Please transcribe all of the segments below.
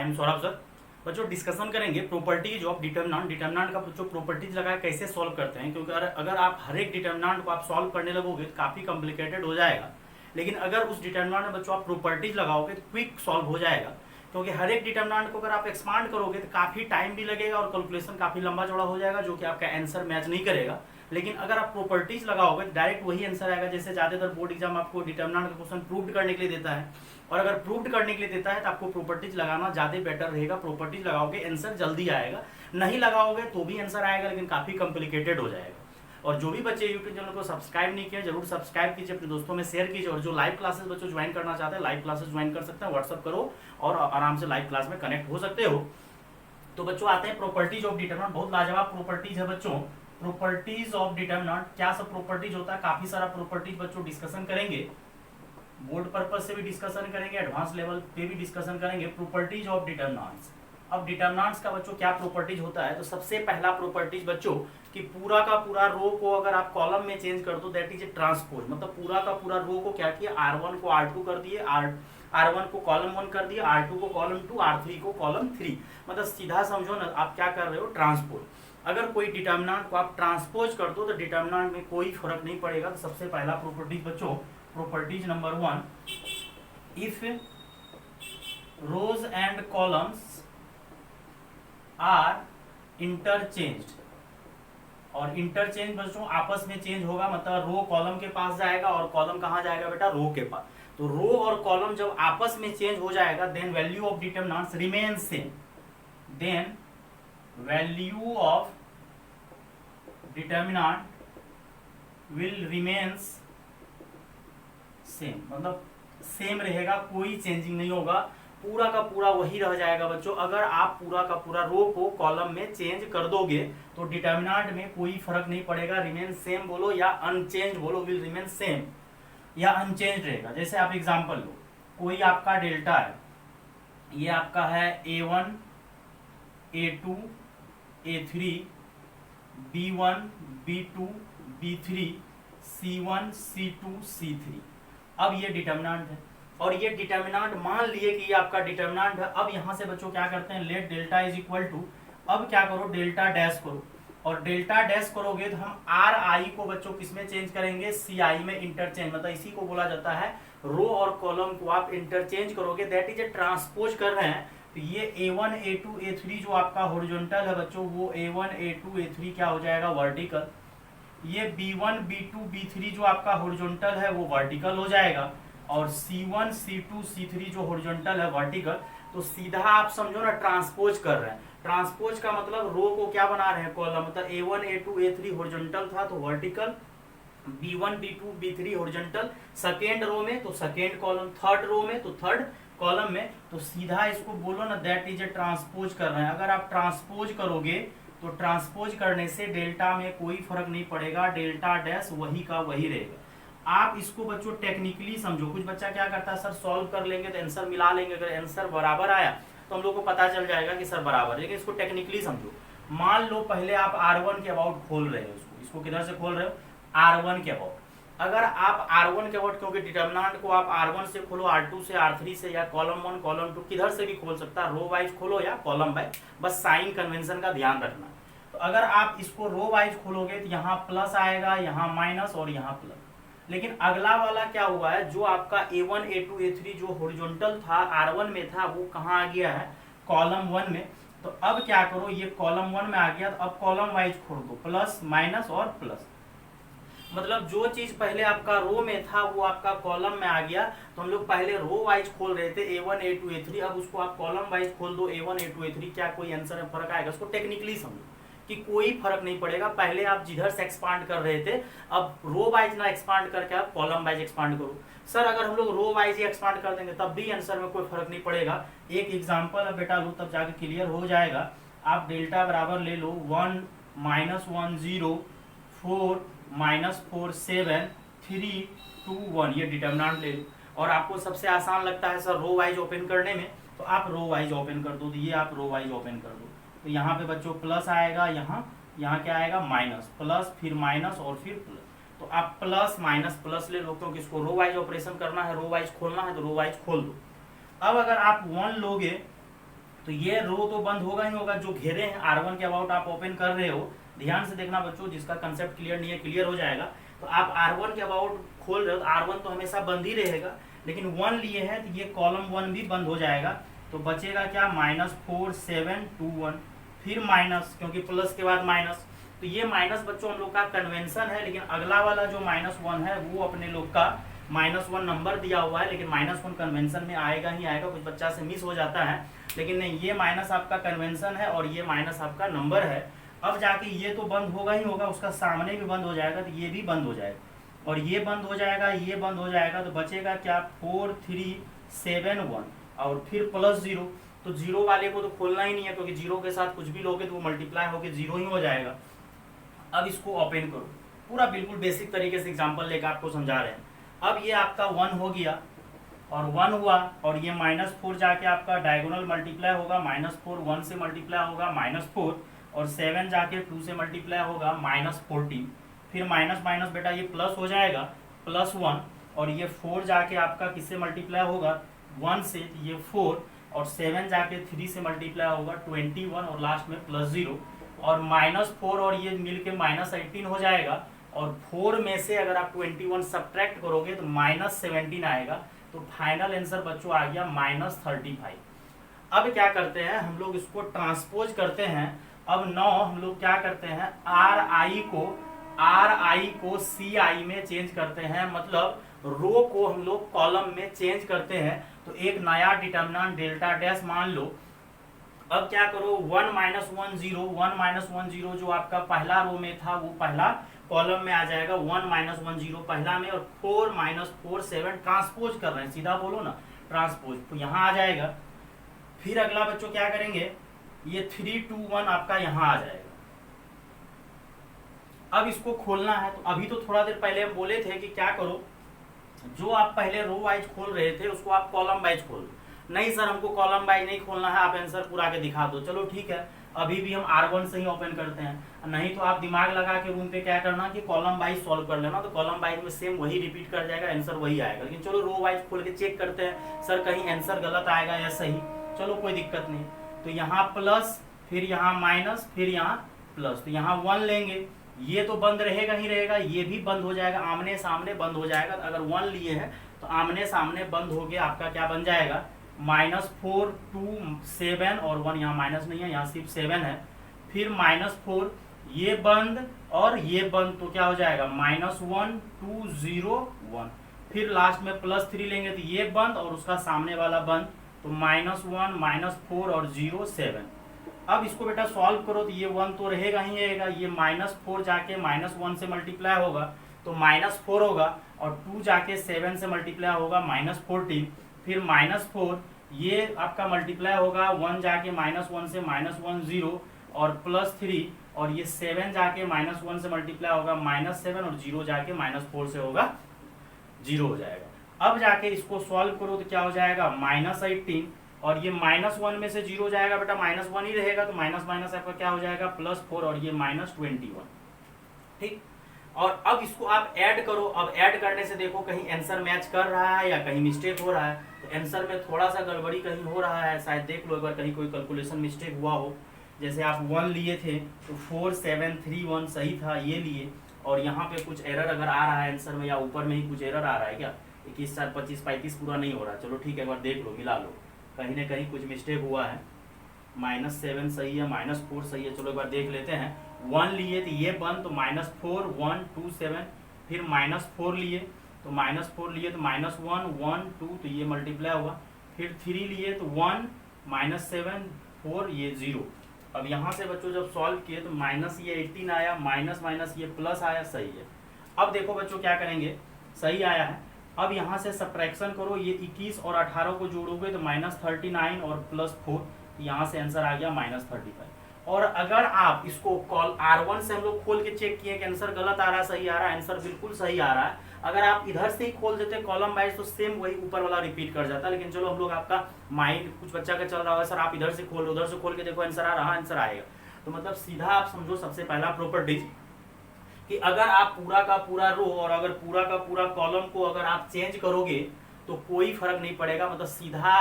I am Saurabh sir. बच्चों discussion करेंगे properties of determinant का जो प्रॉपर्टीज लगा है कैसे सॉल्व करते हैं, क्योंकि अगर आप हर एक डिटर्मिनेंट को आप सॉल्व करने लगोगे तो काफ़ी कॉम्प्लिकेटेड हो जाएगा। लेकिन अगर उस डिटर्मिनेंट में बच्चों आप प्रॉपर्टीज लगाओगे तो क्विक सॉल्व हो जाएगा, क्योंकि हर एक डिटर्मिनेंट को अगर आप एक्सपांड करोगे तो काफ़ी टाइम भी लगेगा और कैलकुलेशन काफ़ी लंबा चौड़ा हो जाएगा, जो कि आपका आंसर मैच नहीं करेगा। लेकिन अगर आप प्रॉपर्टीज लगाओगे तो डायरेक्ट वही आंसर आएगा। जैसे ज़्यादातर बोर्ड एग्जाम आपको डिटर्मिनेंट का क्वेश्चन प्रूव्ड करने के लिए देता है, और अगर प्रूव्ड करने के लिए देता है तो आपको प्रॉपर्टीज लगाना ज़्यादा बेटर रहेगा। प्रॉपर्टीज लगाओगे आंसर जल्दी आएगा, नहीं लगाओगे तो भी आंसर आएगा लेकिन काफ़ी कॉम्प्लिकेटेड हो जाएगा। और जो भी बच्चे यूट्यूब चैनल को सब्सक्राइब नहीं किया जरूर सब्सक्राइब कीजिए, अपने दोस्तों में शेयर कीजिए। और जो लाइव क्लासेस बच्चों ज्वाइन करना चाहते हैं लाइव क्लासेस ज्वाइन कर सकते हैं, व्हाट्सअप करो और आराम से लाइव क्लास में कनेक्ट हो सकते हो। तो बच्चों आते हैं प्रॉपर्टीज ऑफ डिटर्मिनेंट। बहुत लाजवाब प्रॉपर्टीज है बच्चों। प्रॉपर्टीज ऑफ डिटर्मिनेंट क्या सब प्रॉपर्टीज होता है, काफी सारा प्रॉपर्टीज बच्चों डिस्कशन करेंगे। बोर्ड पर्पज से भी डिस्कशन करेंगे, एडवांस लेवल पे भी डिस्कशन करेंगे। Properties of determinants. अब डिटर्मिनेंट्स का बच्चों क्या प्रॉपर्टीज होता है, तो सबसे पहला प्रॉपर्टीज बच्चों कि पूरा का पूरा रो को अगर आप कॉलम में चेंज कर दो दैट इज ए ट्रांसपोज। मतलब पूरा का पूरा रो को क्या किया, R1 को R2 कर दिए, R1 को कॉलम 1 कर दिया, R2 को कॉलम 2, R3 को कॉलम 3। मतलब सीधा समझो ना आप क्या कर रहे हो, ट्रांसपोज। अगर कोई डिटर्मिनेंट को आप ट्रांसपोज कर दो तो डिटर्मिनेंट में कोई फर्क नहीं पड़ेगा। तो सबसे पहला प्रॉपर्टीज बच्चों, properties number 1, if rows and columns are interchanged. और इंटरचेंज बच्चों आपस में चेंज होगा, मतलब रो कॉलम के पास जाएगा और कॉलम कहां जाएगा बेटा, रो के पास। तो रो और कॉलम जब आपस में चेंज हो जाएगा then value of determinants remain same. Then value of determinant will remains same. मतलब सेम रहेगा, कोई चेंजिंग नहीं होगा, पूरा का पूरा वही रह जाएगा बच्चों। अगर आप पूरा का पूरा रो को कॉलम में चेंज कर दोगे तो डिटर्मिनेंट में कोई फर्क नहीं पड़ेगा। रिमेन सेम बोलो या अनचेंज बोलो, विल रिमेन सेम या अनचेंज रहेगा। जैसे आप एग्जांपल लो, कोई आपका डेल्टा है, ये आपका है A1 A2 A3 B1 B2 B3 C1 C2 C3। अब ये डिटर्मिनेंट है और ये डिटर्मिनेंट मान लिए कि ये आपका डिटर्मिनेंट है। अब यहां से बच्चों क्या करते हैं, let delta is equal to, अब क्या करो डेल्टा डैश करो। और डेल्टा डैश करोगे तो हम आर आई को बच्चों किसमें चेंज करेंगे, सी आई में इंटरचेंज। मतलब इसी को बोला जाता है रो और कॉलम को आप इंटरचेंज करोगे, दैट इज ए ट्रांसपोज कर रहे हैं। तो ये A1 A2 A3 जो आपका हॉरिजॉन्टल है बच्चों, वो A1 A2 A3 क्या हो जाएगा, वर्टिकल। ये B1 B2 B3 जो आपका हॉरिजॉन्टल है वो वर्टिकल हो जाएगा, और C1 C2 C3 जो हॉरिजॉन्टल है वर्टिकल। तो सीधा आप समझो ना ट्रांसपोज कर रहे हैं। ट्रांसपोज का मतलब रो को क्या बना रहे हैं, कॉलम। मतलब A1 A2 A3 हॉरिजॉन्टल था तो vertical, B1 B2 B3 horizontal second row में तो सेकेंड कॉलम, थर्ड रो में तो थर्ड कॉलम में। तो सीधा इसको बोलो ना दैट इज ए ट्रांसपोज कर रहे हैं। अगर आप ट्रांसपोज करोगे तो ट्रांसपोज करने से डेल्टा में कोई फर्क नहीं पड़ेगा, डेल्टा डैश वही का वही रहेगा। आप इसको बच्चों टेक्निकली समझो। कुछ बच्चा क्या करता है, सर सॉल्व कर लेंगे तो आंसर मिला लेंगे, अगर आंसर बराबर आया तो हम लोग को पता चल जाएगा कि सर बराबर है। लेकिन इसको टेक्निकली समझो। मान लो पहले आप R1 के अबाउट खोल रहे हो, इसको किधर से खोल रहे हो, R1 के अबाउट। अगर आप R1 के अबाउट, क्योंकि डिटर्मिनेंट को आप R1 से खोलो, R2 से, R3 से, या कॉलम 1 कॉलम 2 किधर से भी खोल सकता है, रो वाइज खोलो या कॉलम वाइज, बस साइन कन्वेंशन का ध्यान रखना। तो अगर आप इसको रो वाइज खोलोगे तो यहाँ प्लस आएगा, यहाँ माइनस और यहाँ प्लस। लेकिन अगला वाला क्या हुआ है, जो आपका A1 A2 A3 जो हॉरिजॉन्टल था R1 में था वो कहाँ आ गया है, कॉलम 1 में। तो अब क्या करो, ये कॉलम 1 में आ गया तो अब कॉलम वाइज खोल दो, प्लस माइनस और प्लस। मतलब जो चीज पहले आपका रो में था वो आपका कॉलम में आ गया। तो हम लोग पहले रो वाइज खोल रहे थे A1 A2 A3, अब उसको आप कॉलम वाइज खोल दो A1 A2 A3। क्या कोई आंसर में फर्क आएगा, उसको टेक्निकली समझो कि कोई फर्क नहीं पड़ेगा। पहले आप जिधर से एक्सपांड कर रहे थे अब रो वाइज ना एक्सपांड करके आप कॉलम वाइज एक्सपांड करो। सर अगर हम लोग रो वाइज ही एक्सपांड कर देंगे तब भी आंसर में कोई फर्क नहीं पड़ेगा। एक एग्जांपल अब बेटा लो तब जाके क्लियर हो जाएगा। आप डेल्टा बराबर ले लो 1 -1 0 4 -4 7 3 2 1, ये डिटर्मिनेंट ले लो। और आपको सबसे आसान लगता है सर रो वाइज ओपन करने में, तो आप रो वाइज ओपन कर दो। तो ये आप रो वाइज ओपन कर दो तो यहाँ पे बच्चों प्लस आएगा, यहाँ क्या आएगा, माइनस, प्लस फिर माइनस और फिर प्लस। तो आप प्लस माइनस प्लस ले लो, क्योंकि इसको रो वाइज ऑपरेशन करना है, रो वाइज खोलना है तो रो वाइज खोल दो। अब अगर आप 1 लोगे तो ये रो तो बंद होगा ही होगा, जो घेरे हैं R1 के अबाउट आप ओपन कर रहे हो, ध्यान से देखना बच्चों, जिसका कंसेप्ट क्लियर नहीं है क्लियर हो जाएगा। तो आप R1 के अबाउट खोल रहे हो तो R1 तो हमेशा बंद ही रहेगा, लेकिन 1 लिए हैं तो ये कॉलम 1 भी बंद हो जाएगा। तो बचेगा क्या, -4 7 2 1, फिर माइनस, क्योंकि प्लस के बाद माइनस। तो ये माइनस बच्चों हम लोग का कन्वेंशन है, लेकिन अगला वाला जो -1 है वो अपने लोग का -1 नंबर दिया हुआ है, लेकिन -1 कन्वेंशन में आएगा ही आएगा, कुछ बच्चा से मिस हो जाता है, लेकिन नहीं, ये माइनस आपका कन्वेंशन है और ये माइनस आपका नंबर है। अब जाके ये तो बंद होगा ही होगा, उसका सामने भी बंद हो जाएगा, तो ये भी बंद हो जाएगा और ये बंद हो जाएगा, ये बंद हो जाएगा। तो बचेगा क्या, 4 3 7 1 और फिर +0। तो जीरो वाले को तो खोलना ही नहीं है, क्योंकि जीरो के साथ कुछ भी लोगे तो वो मल्टीप्लाई होकर जीरो ही हो जाएगा। अब इसको ओपन करो, पूरा बिल्कुल बेसिक तरीके से एग्जांपल लेकर आपको समझा रहे हैं। अब ये आपका 1 हो गया और 1 हुआ, और ये -4 जाके आपका डायगोनल मल्टीप्लाई होगा, -4 1 से मल्टीप्लाई होगा -4, और 7 जाके 2 से मल्टीप्लाई होगा -14, फिर माइनस माइनस बेटा ये प्लस हो जाएगा +1, और ये 4 जाके आपका किससे मल्टीप्लाई होगा 1 से, तो ये 4, और 7 जाके 3 से मल्टीप्लाई होगा 21, और लास्ट में +0, और -4 और ये मिलके -18 हो जाएगा, और 4 में से अगर आप 21 सब्ट्रैक्ट करोगे तो -17 आएगा। तो फाइनल आंसर बच्चों आ गया -35। अब क्या करते हैं हम लोग, इसको ट्रांसपोज करते हैं। अब 9 हम लोग क्या करते हैं, RI को CI में चेंज करते हैं, मतलब रो को हम लोग कॉलम में चेंज करते हैं। तो एक नया डिटर्मिनेंट डेल्टा डैश मान लो। अब क्या करो, 1 -1 0 जो आपका पहला रो में था वो पहला कॉलम में आ जाएगा, 1 -1 0 पहला में, और 4 -4 7 ट्रांसपोज कर रहे हैं, सीधा बोलो ना ट्रांसपोज, तो यहाँ आ जाएगा। फिर अगला बच्चों क्या करेंगे, ये 3 2 1 आपका यहाँ आ जाएगा। अब इसको खोलना है, तो अभी तो थोड़ा देर पहले हम बोले थे कि क्या करो, जो आप पहले रो वाइज खोल रहे थे उसको आप कॉलम वाइज खोल दो। नहीं सर हमको कॉलम वाइज नहीं खोलना है, आप आंसर पूरा के दिखा दो, चलो ठीक है, अभी भी हम R1 से ही ओपन करते हैं। नहीं तो आप दिमाग लगा के रूम पे क्या करना कि कॉलम वाइज सॉल्व कर लेना, तो कॉलम वाइज में सेम वही रिपीट कर जाएगा, आंसर वही आएगा। लेकिन चलो रो वाइज खोल के चेक करते हैं, सर कहीं आंसर गलत आएगा या सही, चलो कोई दिक्कत नहीं। तो यहाँ प्लस, फिर यहाँ माइनस, फिर यहाँ प्लस, तो यहाँ 1 लेंगे, ये तो बंद रहेगा ही रहेगा, ये भी बंद हो जाएगा, आमने सामने बंद हो जाएगा। अगर 1 लिए हैं तो आमने सामने बंद हो गया, आपका क्या बन जाएगा, -4 2 7, और 1 यहाँ माइनस नहीं है, यहाँ सिर्फ 7 है, फिर -4 ये बंद और ये बंद, तो क्या हो जाएगा -1 2 0 1, फिर लास्ट में +3 लेंगे तो ये बंद और उसका सामने वाला बंद, तो -1 -4 और 0 7। अब इसको बेटा सॉल्व करो तो ये 1 तो रहेगा ही रहेगा, ये -4 जाके -1 से मल्टीप्लाई होगा तो -4 होगा, और 2 जाके 7 से मल्टीप्लाई होगा -14, फिर -4 ये आपका मल्टीप्लाई होगा 1 जाके -1 से -1 0, और +3, और ये 7 जाके -1 से मल्टीप्लाई होगा -7, और 0 जाके -4 से होगा 0 हो जाएगा। अब जाके इसको सॉल्व करो तो क्या हो जाएगा -18, और ये -1 में से 0 जाएगा बेटा, -1 ही रहेगा, तो माइनस माइनस आपका क्या हो जाएगा +4, और ये -21, ठीक। और अब इसको आप ऐड करो। अब ऐड करने से देखो कहीं आंसर मैच कर रहा है या कहीं मिस्टेक हो रहा है। तो आंसर में थोड़ा सा गड़बड़ी कहीं हो रहा है, शायद देख लो एक बार, कहीं कोई कैलकुलेशन मिस्टेक हुआ हो। जैसे आप 1 लिए थे तो 4 7 3 1 सही था, ये लिए, और यहाँ पे कुछ एरर अगर आ रहा है आंसर में, या ऊपर में ही कुछ एरर आ रहा है क्या, 21 4 25 35 पूरा नहीं हो रहा, चलो ठीक है, एक बार देख लो, मिला लो, कहीं ना कहीं कुछ मिस्टेक हुआ है। -7 सही है, -4 सही है, चलो एक बार देख लेते हैं। 1 लिए तो ये बन, तो -4 1 2 7, फिर -4 लिए तो -4 लिए तो -1 1 2, तो ये मल्टीप्लाई हुआ, फिर 3 लिए तो 1 -7 4 ये 0। अब यहाँ से बच्चों जब सॉल्व किए तो माइनस ये 18 आया, माइनस माइनस ये प्लस आया, सही है। अब देखो बच्चों क्या करेंगे, सही आया है। अब यहाँ से सब्ट्रैक्शन करो, ये 21 और 18 को जोड़ोगे तो -39 और +4, यहाँ से आंसर आ गया -35। और अगर आप इसको कॉल R1 से हम लोग खोल के चेक किए कि आंसर गलत आ रहा है सही आ रहा है, आंसर बिल्कुल सही आ रहा है। अगर आप इधर से ही खोल देते कॉलम वाइज तो सेम वही ऊपर वाला रिपीट कर जाता। लेकिन चलो हम लोग, आपका माइंड कुछ बच्चा का चल रहा है, सर आप इधर से खोल, उधर से खोल के देखो आंसर आ रहा है, आंसर आएगा। तो मतलब सीधा आप समझो सबसे पहला प्रॉपर्टीज कि अगर आप पूरा का पूरा रो और अगर पूरा का पूरा कॉलम को अगर आप चेंज करोगे तो कोई फर्क नहीं पड़ेगा। मतलब सीधा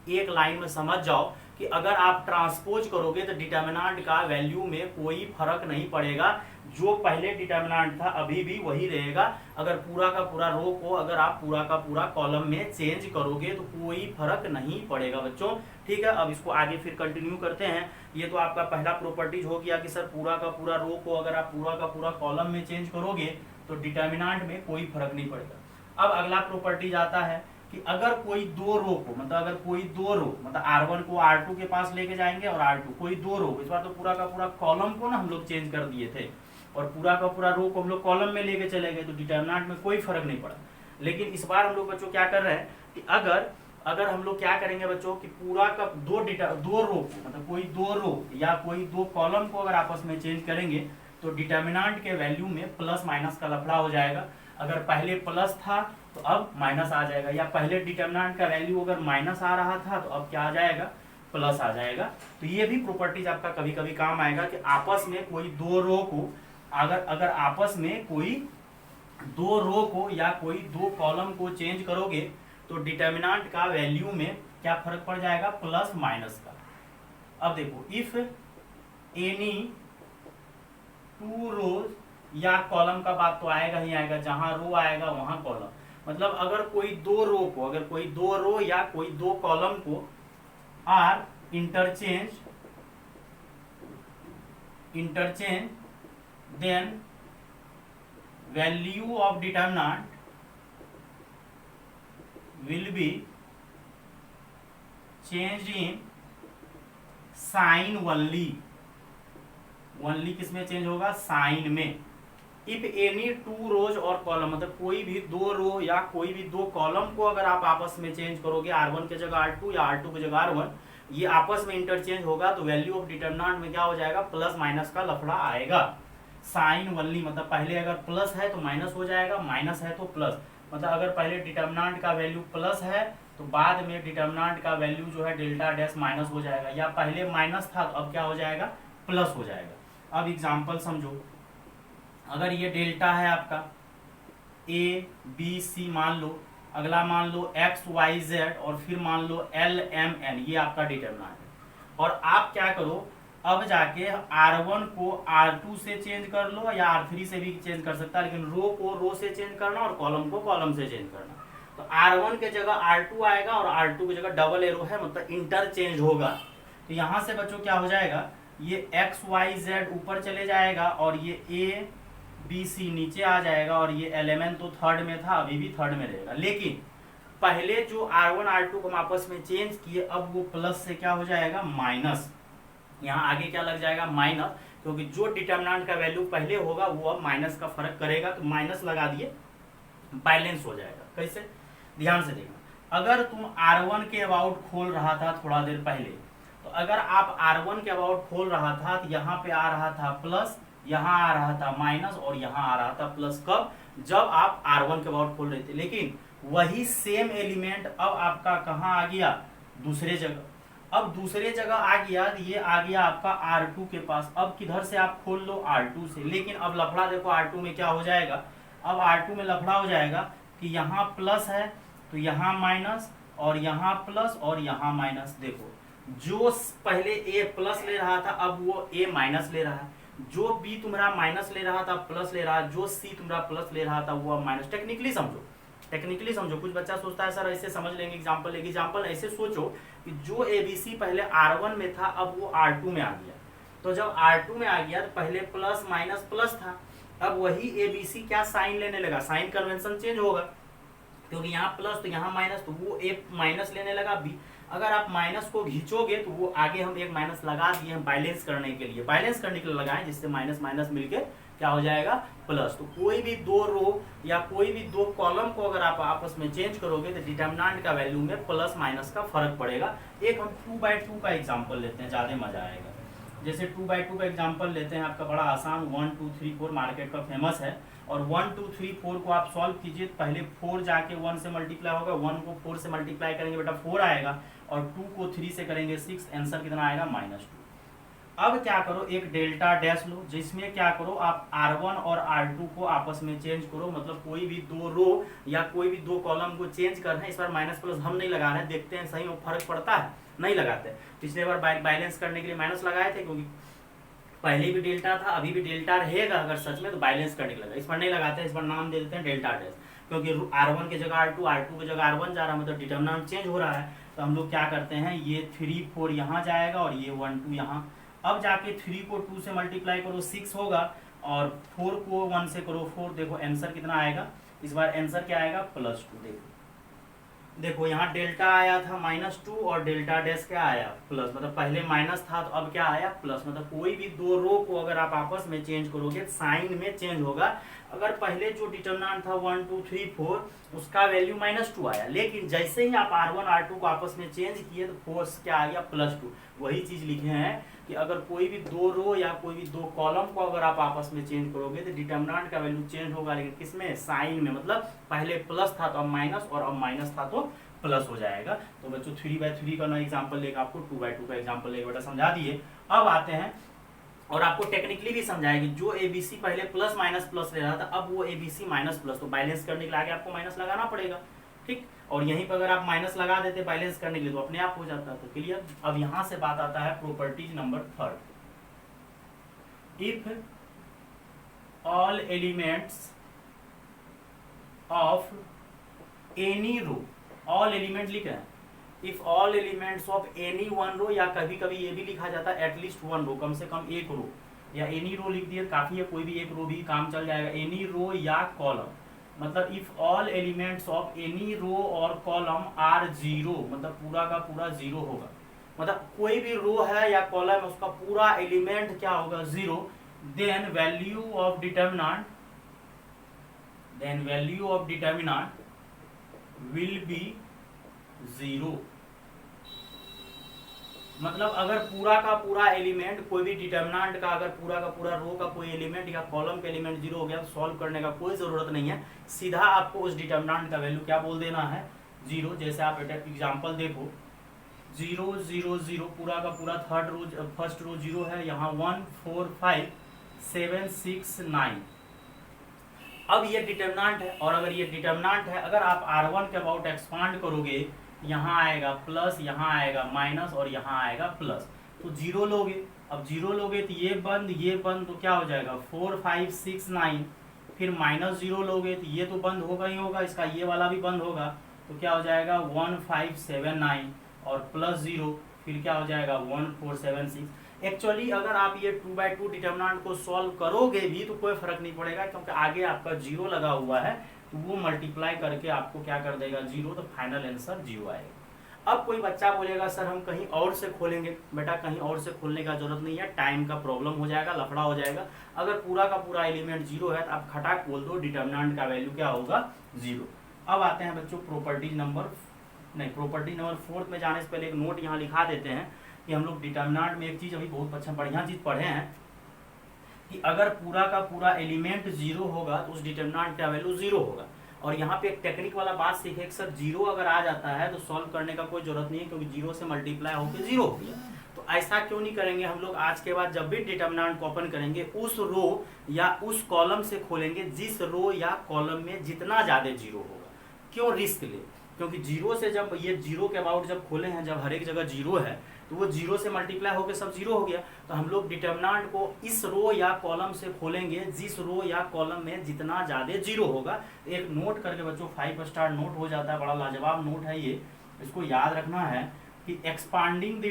एक लाइन में समझ जाओ कि अगर आप ट्रांसपोज करोगे तो डिटर्मिनेंट का वैल्यू में कोई फर्क नहीं पड़ेगा, जो पहले डिटर्मिनेंट था अभी भी वही रहेगा। अगर पूरा का पूरा रो को अगर आप पूरा का पूरा कॉलम में चेंज करोगे तो कोई फर्क नहीं पड़ेगा बच्चों। ठीक है, अब इसको आगे फिर कंटिन्यू करते हैं। ये तो आपका पहला प्रॉपर्टीज हो गया कि सर पूरा का पूरा रो को अगर आप पूरा का पूरा कॉलम में चेंज करोगे तो डिटर्मिनेंट में कोई फर्क नहीं पड़ेगा। अब अगला प्रॉपर्टीज आता है कि अगर कोई दो रो को मतलब अगर कोई दो रो मतलब R1 को R2 के पास लेके जाएंगे और R2 कोई दो रो, इस बार तो पूरा का पूरा कॉलम को ना हम लोग चेंज कर दिए थे और पूरा का पूरा रो को हम लोग कॉलम में लेके चले गए तो डिटर्मिनेंट में कोई फर्क नहीं पड़ा। लेकिन इस बार हम लोग बच्चों क्या कर रहे हैं कि अगर हम लोग क्या करेंगे बच्चों कि पूरा का दो रो को मतलब कोई दो रो या कोई दो कॉलम को अगर आपस में चेंज करेंगे तो डिटर्मिनेंट के वैल्यू में प्लस माइनस का लफड़ा हो जाएगा। अगर पहले प्लस था तो अब माइनस आ जाएगा, या पहले डिटर्मिनेंट का वैल्यू अगर माइनस आ रहा था तो अब क्या आ जाएगा, प्लस आ जाएगा। तो ये भी प्रॉपर्टीज आपका कभी कभी काम आएगा कि आपस में कोई दो रो को अगर आपस में कोई दो रो को या कोई दो कॉलम को चेंज करोगे तो डिटर्मिनेंट का वैल्यू में क्या फर्क पड़ जाएगा, प्लस माइनस का। अब देखो इफ एनी टू रोज या कॉलम का बात तो आएगा ही आएगा, जहां रो आएगा वहां कॉलम। मतलब अगर कोई दो रो या कोई दो कॉलम को are interchange then value of determinant will be change in sign only किसमें चेंज होगा, साइन में। इफ एनी टू रोज और कॉलम मतलब कोई भी दो रो या कोई भी दो कॉलम को अगर आप आपस में चेंज करोगे, R1 के जगह R2 या R2 के जगह R1, ये आपस में इंटरचेंज होगा तो वैल्यू ऑफ डिटर्मिनेंट में क्या हो जाएगा, प्लस माइनस का लफड़ा आएगा। साइन ओनली मतलब पहले अगर प्लस है तो माइनस हो जाएगा, माइनस है तो प्लस। मतलब अगर पहले डिटर्मिनेंट का वैल्यू प्लस है तो बाद में डिटर्मिनेंट का वैल्यू जो है डेल्टा डैश माइनस हो जाएगा, या पहले माइनस था तो अब क्या हो जाएगा, प्लस हो जाएगा। अब एग्जांपल समझो, अगर ये डेल्टा है आपका ABC मान लो, अगला मान लो XYZ और फिर मान लो LMN, ये आपका डिटर्मिनेंट है। और आप क्या करो, अब जाके R1 को R2 से चेंज कर लो या R3 से भी चेंज कर सकता है, लेकिन रो को रो से चेंज करना और कॉलम को कॉलम से चेंज करना। तो R1 के जगह R2 आएगा और R2 की जगह डबल एरो है मतलब इंटरचेंज होगा। तो यहां से बच्चों क्या हो जाएगा, ये XYZ ऊपर चले जाएगा और ये ABC नीचे आ जाएगा और ये एलिमेंट तो थर्ड में था अभी भी थर्ड में रहेगा। लेकिन पहले जो R1 R2 को हम आपस में चेंज किए अब वो प्लस से क्या हो जाएगा, माइनस। यहाँ आगे क्या लग जाएगा, माइनस, क्योंकि जो डिटर्मिनेंट का वैल्यू पहले होगा वो अब माइनस का फर्क करेगा तो माइनस लगा दिए, बैलेंस हो जाएगा। कैसे, ध्यान से देखना। अगर तुम R1 के अबाउट खोल रहा था थोड़ा देर पहले, तो अगर आप R1 के अबाउट खोल रहा था तो यहाँ पे आ रहा था प्लस, यहाँ आ रहा था माइनस और यहाँ आ रहा था प्लस। कब, जब आप R1 के अबाउट खोल रहे थे। लेकिन वही सेम एलिमेंट अब आपका कहाँ आ गया, दूसरे जगह। अब दूसरे जगह आ गया, ये आ गया आपका R2 के पास। अब किधर से आप खोल लो, R2 से। लेकिन अब लफड़ा देखो R2 में क्या हो जाएगा, अब R2 में लफड़ा हो जाएगा कि यहाँ प्लस है तो यहाँ माइनस और यहाँ प्लस और यहाँ माइनस। देखो जो पहले A प्लस ले रहा था अब वो A माइनस ले रहा है, जो B तुम्हारा माइनस ले रहा था प्लस ले रहा है, जो C तुम्हारा प्लस ले रहा था वो अब माइनस। टेक्निकली समझो। कुछ बच्चा सोचता है सर ऐसे समझ लेंगे एग्जाम्पल ऐसे सोचो कि जो ABC पहले R1 में था अब वो R2 में आ गया। तो जब R2 में आ गया तो पहले प्लस माइनस प्लस था, अब वही ABC क्या साइन लेने लगा, साइन कन्वेंशन चेंज होगा, क्योंकि यहाँ प्लस तो यहाँ माइनस, तो वो एक माइनस लेने लगा B। अगर आप माइनस को खींचोगे तो वो आगे हम एक माइनस लगा दिए हैं बैलेंस करने के लिए लगाएं, जिससे माइनस माइनस मिलके क्या हो जाएगा, प्लस। तो कोई भी दो रो या कोई भी दो कॉलम को अगर आप आपस में चेंज करोगे तो डिटर्मिनेंट का वैल्यू में प्लस माइनस का फर्क पड़ेगा। एक हम 2/2 का एग्जांपल लेते हैं, ज्यादा मजा आएगा। जैसे 2/2 का एग्जांपल लेते हैं, आपका बड़ा आसान, 1 2 3 4 मार्केट का फेमस है। और 1 2 3 4 को आप सॉल्व कीजिए, पहले 4 जाके 1 से मल्टीप्लाई होगा, 1 को 4 से मल्टीप्लाई करेंगे बेटा 4 आएगा, और 2 को 3 से करेंगे 6, आंसर कितना आएगा, -2। अब क्या करो, एक डेल्टा डैश लो, जिसमें क्या करो आप R1 और R2 को आपस में चेंज करो। मतलब कोई भी दो रो या कोई भी दो कॉलम को चेंज करना है। इस बार माइनस प्लस हम नहीं लगा रहे हैं, देखते हैं सही में फर्क पड़ता है। नहीं लगाते। पिछले बार बैलेंस करने के लिए माइनस लगाए थे, क्योंकि पहले भी डेल्टा था, अभी भी डेल्टा रहेगा अगर सच में, तो बैलेंस करने के लगा। इस पर नहीं लगाते, इस पर नाम दे देते हैं डेल्टा डैश, क्योंकि R1 की जगह R2, R2 की जगह R1 जा रहा है, मतलब डिटर्मिनेंट चेंज हो रहा है। तो हम लोग क्या करते हैं, ये 3 4 यहाँ जाएगा और ये 1 2 यहाँ। अब जाके 3 को 2 से मल्टीप्लाई करो 6 होगा, और 4 को 1 से करो 4। देखो आंसर कितना आएगा, इस बार आंसर क्या आएगा, +2। देखो यहाँ डेल्टा आया था -2 और डेल्टा डैश क्या आया, प्लस, मतलब पहले माइनस था तो अब क्या आया, प्लस। मतलब कोई भी दो रो को अगर आप आपस में चेंज करोगे साइन में चेंज होगा। अगर पहले जो डिटर्मिनेंट था 1 2 3 4 उसका वैल्यू -2 आया, लेकिन जैसे ही आप R1 R2 को आपस में चेंज किए तो फोर्स क्या आ गया, +2। वही चीज लिखे हैं कि अगर कोई भी दो रो या कोई भी दो कॉलम को अगर आप आपस में चेंज करोगे तो डिटर्मिनेंट का वैल्यू चेंज होगा, लेकिन किसमें, साइन में। मतलब पहले प्लस था तो अब माइनस, और अब माइनस था तो प्लस हो जाएगा। तो बच्चों 3/3 का ना एग्जाम्पल लेगा, आपको 2/2 का एग्जाम्पल लेगा, बेटा समझा दिए। अब आते हैं और आपको टेक्निकली भी समझाएंगे, जो एबीसी पहले प्लस माइनस प्लस ले रहा था अब वो एबीसी माइनस प्लस, तो बैलेंस करने के लिए आगे आपको माइनस लगाना पड़ेगा, ठीक। और यहीं पर अगर आप माइनस लगा देते बैलेंस करने के लिए तो अपने आप हो जाता है। तो क्लियर। अब यहां से बात आता है properties number 3। If all elements of any row, all element लिख रहे हैं, if all elements of any one row, या कभी कभी ये भी लिखा जाता है एटलीस्ट वन रो, कम से कम एक रो, या एनी रो लिख दिया काफी है, कोई भी एक रो भी काम चल जाएगा, एनी रो या कॉलम। मतलब if all elements of any row और कॉलम आर जीरो, मतलब पूरा का पूरा जीरो होगा, मतलब कोई भी रो है या कॉलम है उसका पूरा एलिमेंट क्या होगा, zero, then value of determinant, will be zero. मतलब अगर पूरा का पूरा एलिमेंट, कोई भी डिटर्मिनेंट का अगर पूरा का पूरा रो का कोई एलिमेंट या कॉलम का एलिमेंट जीरो हो गया तो सॉल्व करने का कोई जरूरत नहीं है, सीधा आपको उस डिटर्मिनेंट का वैल्यू क्या बोल देना है, जीरो। जैसे आप एग्जांपल देखो, 0 0 0 पूरा का पूरा फर्स्ट रो जीरो है, यहाँ 1 4 5 7 6 9। अब ये डिटर्मिनेंट है, और अगर ये डिटर्मिनेंट है, अगर आप R1 के अबाउट एक्सपांड करोगे, यहाँ आएगा प्लस, यहाँ आएगा माइनस, और यहाँ आएगा प्लस, तो जीरो लोगे। अब जीरो लोगे तो ये बंद, तो क्या हो जाएगा 4 5 6 9। फिर -0 लोगे तो ये तो बंद होगा ही होगा, इसका ये वाला भी बंद होगा, तो क्या हो जाएगा 1 5 7 9, और +0, फिर क्या हो जाएगा 1 4 7 6। एक्चुअली अगर आप ये 2/2 डिटर्मिनेंट को सॉल्व करोगे भी तो कोई फर्क नहीं पड़ेगा, क्योंकि आगे आपका जीरो लगा हुआ है, तो वो मल्टीप्लाई करके आपको क्या कर देगा, जीरो, तो फाइनल आंसर जीरो आएगा। अब कोई बच्चा बोलेगा सर हम कहीं और से खोलेंगे, बेटा कहीं और से खोलने का जरूरत नहीं है, टाइम का प्रॉब्लम हो जाएगा, लफड़ा हो जाएगा। अगर पूरा का पूरा एलिमेंट जीरो है तो आप खटाक बोल दो डिटर्मिनेंट का वैल्यू क्या होगा, जीरो। अब आते हैं बच्चों प्रॉपर्टी नंबर 4 में जाने से पहले एक नोट यहाँ लिखा देते हैं कि हम लोग डिटर्मिनेंट में एक चीज अभी बहुत अच्छा बढ़िया चीज पढ़े हैं कि अगर पूरा का पूरा एलिमेंट जीरो होगा तो उस डिटर्मिनेंट का वैल्यू जीरो होगा। और यहाँ पे एक टेक्निक वाला बात सीखे कि सर जीरो अगर आ जाता है तो सॉल्व करने का कोई जरूरत नहीं है, क्योंकि जीरो से मल्टीप्लाई होकर जीरो हो गया। तो ऐसा क्यों नहीं करेंगे हम लोग, आज के बाद जब भी डिटर्मिनेंट को ओपन करेंगे उस रो या उस कॉलम से खोलेंगे जिस रो या कॉलम में जितना ज्यादा जीरो होगा। क्यों रिस्क ले, क्योंकि जीरो से जब ये जीरो के अबाउट जब खोले हैं, जब हर एक जगह जीरो है तो वो जीरो से मल्टीप्लाई होकर सब जीरो हो गया। तो हम लोग डिटर्मिनेंट को इस रो या कॉलम से खोलेंगे जिस रो या कॉलम में जितना ज्यादा जीरो होगा। एक नोट करके बच्चों 5 स्टार नोट हो जाता है, बड़ा लाजवाब नोट है ये, इसको याद रखना है कि expanding the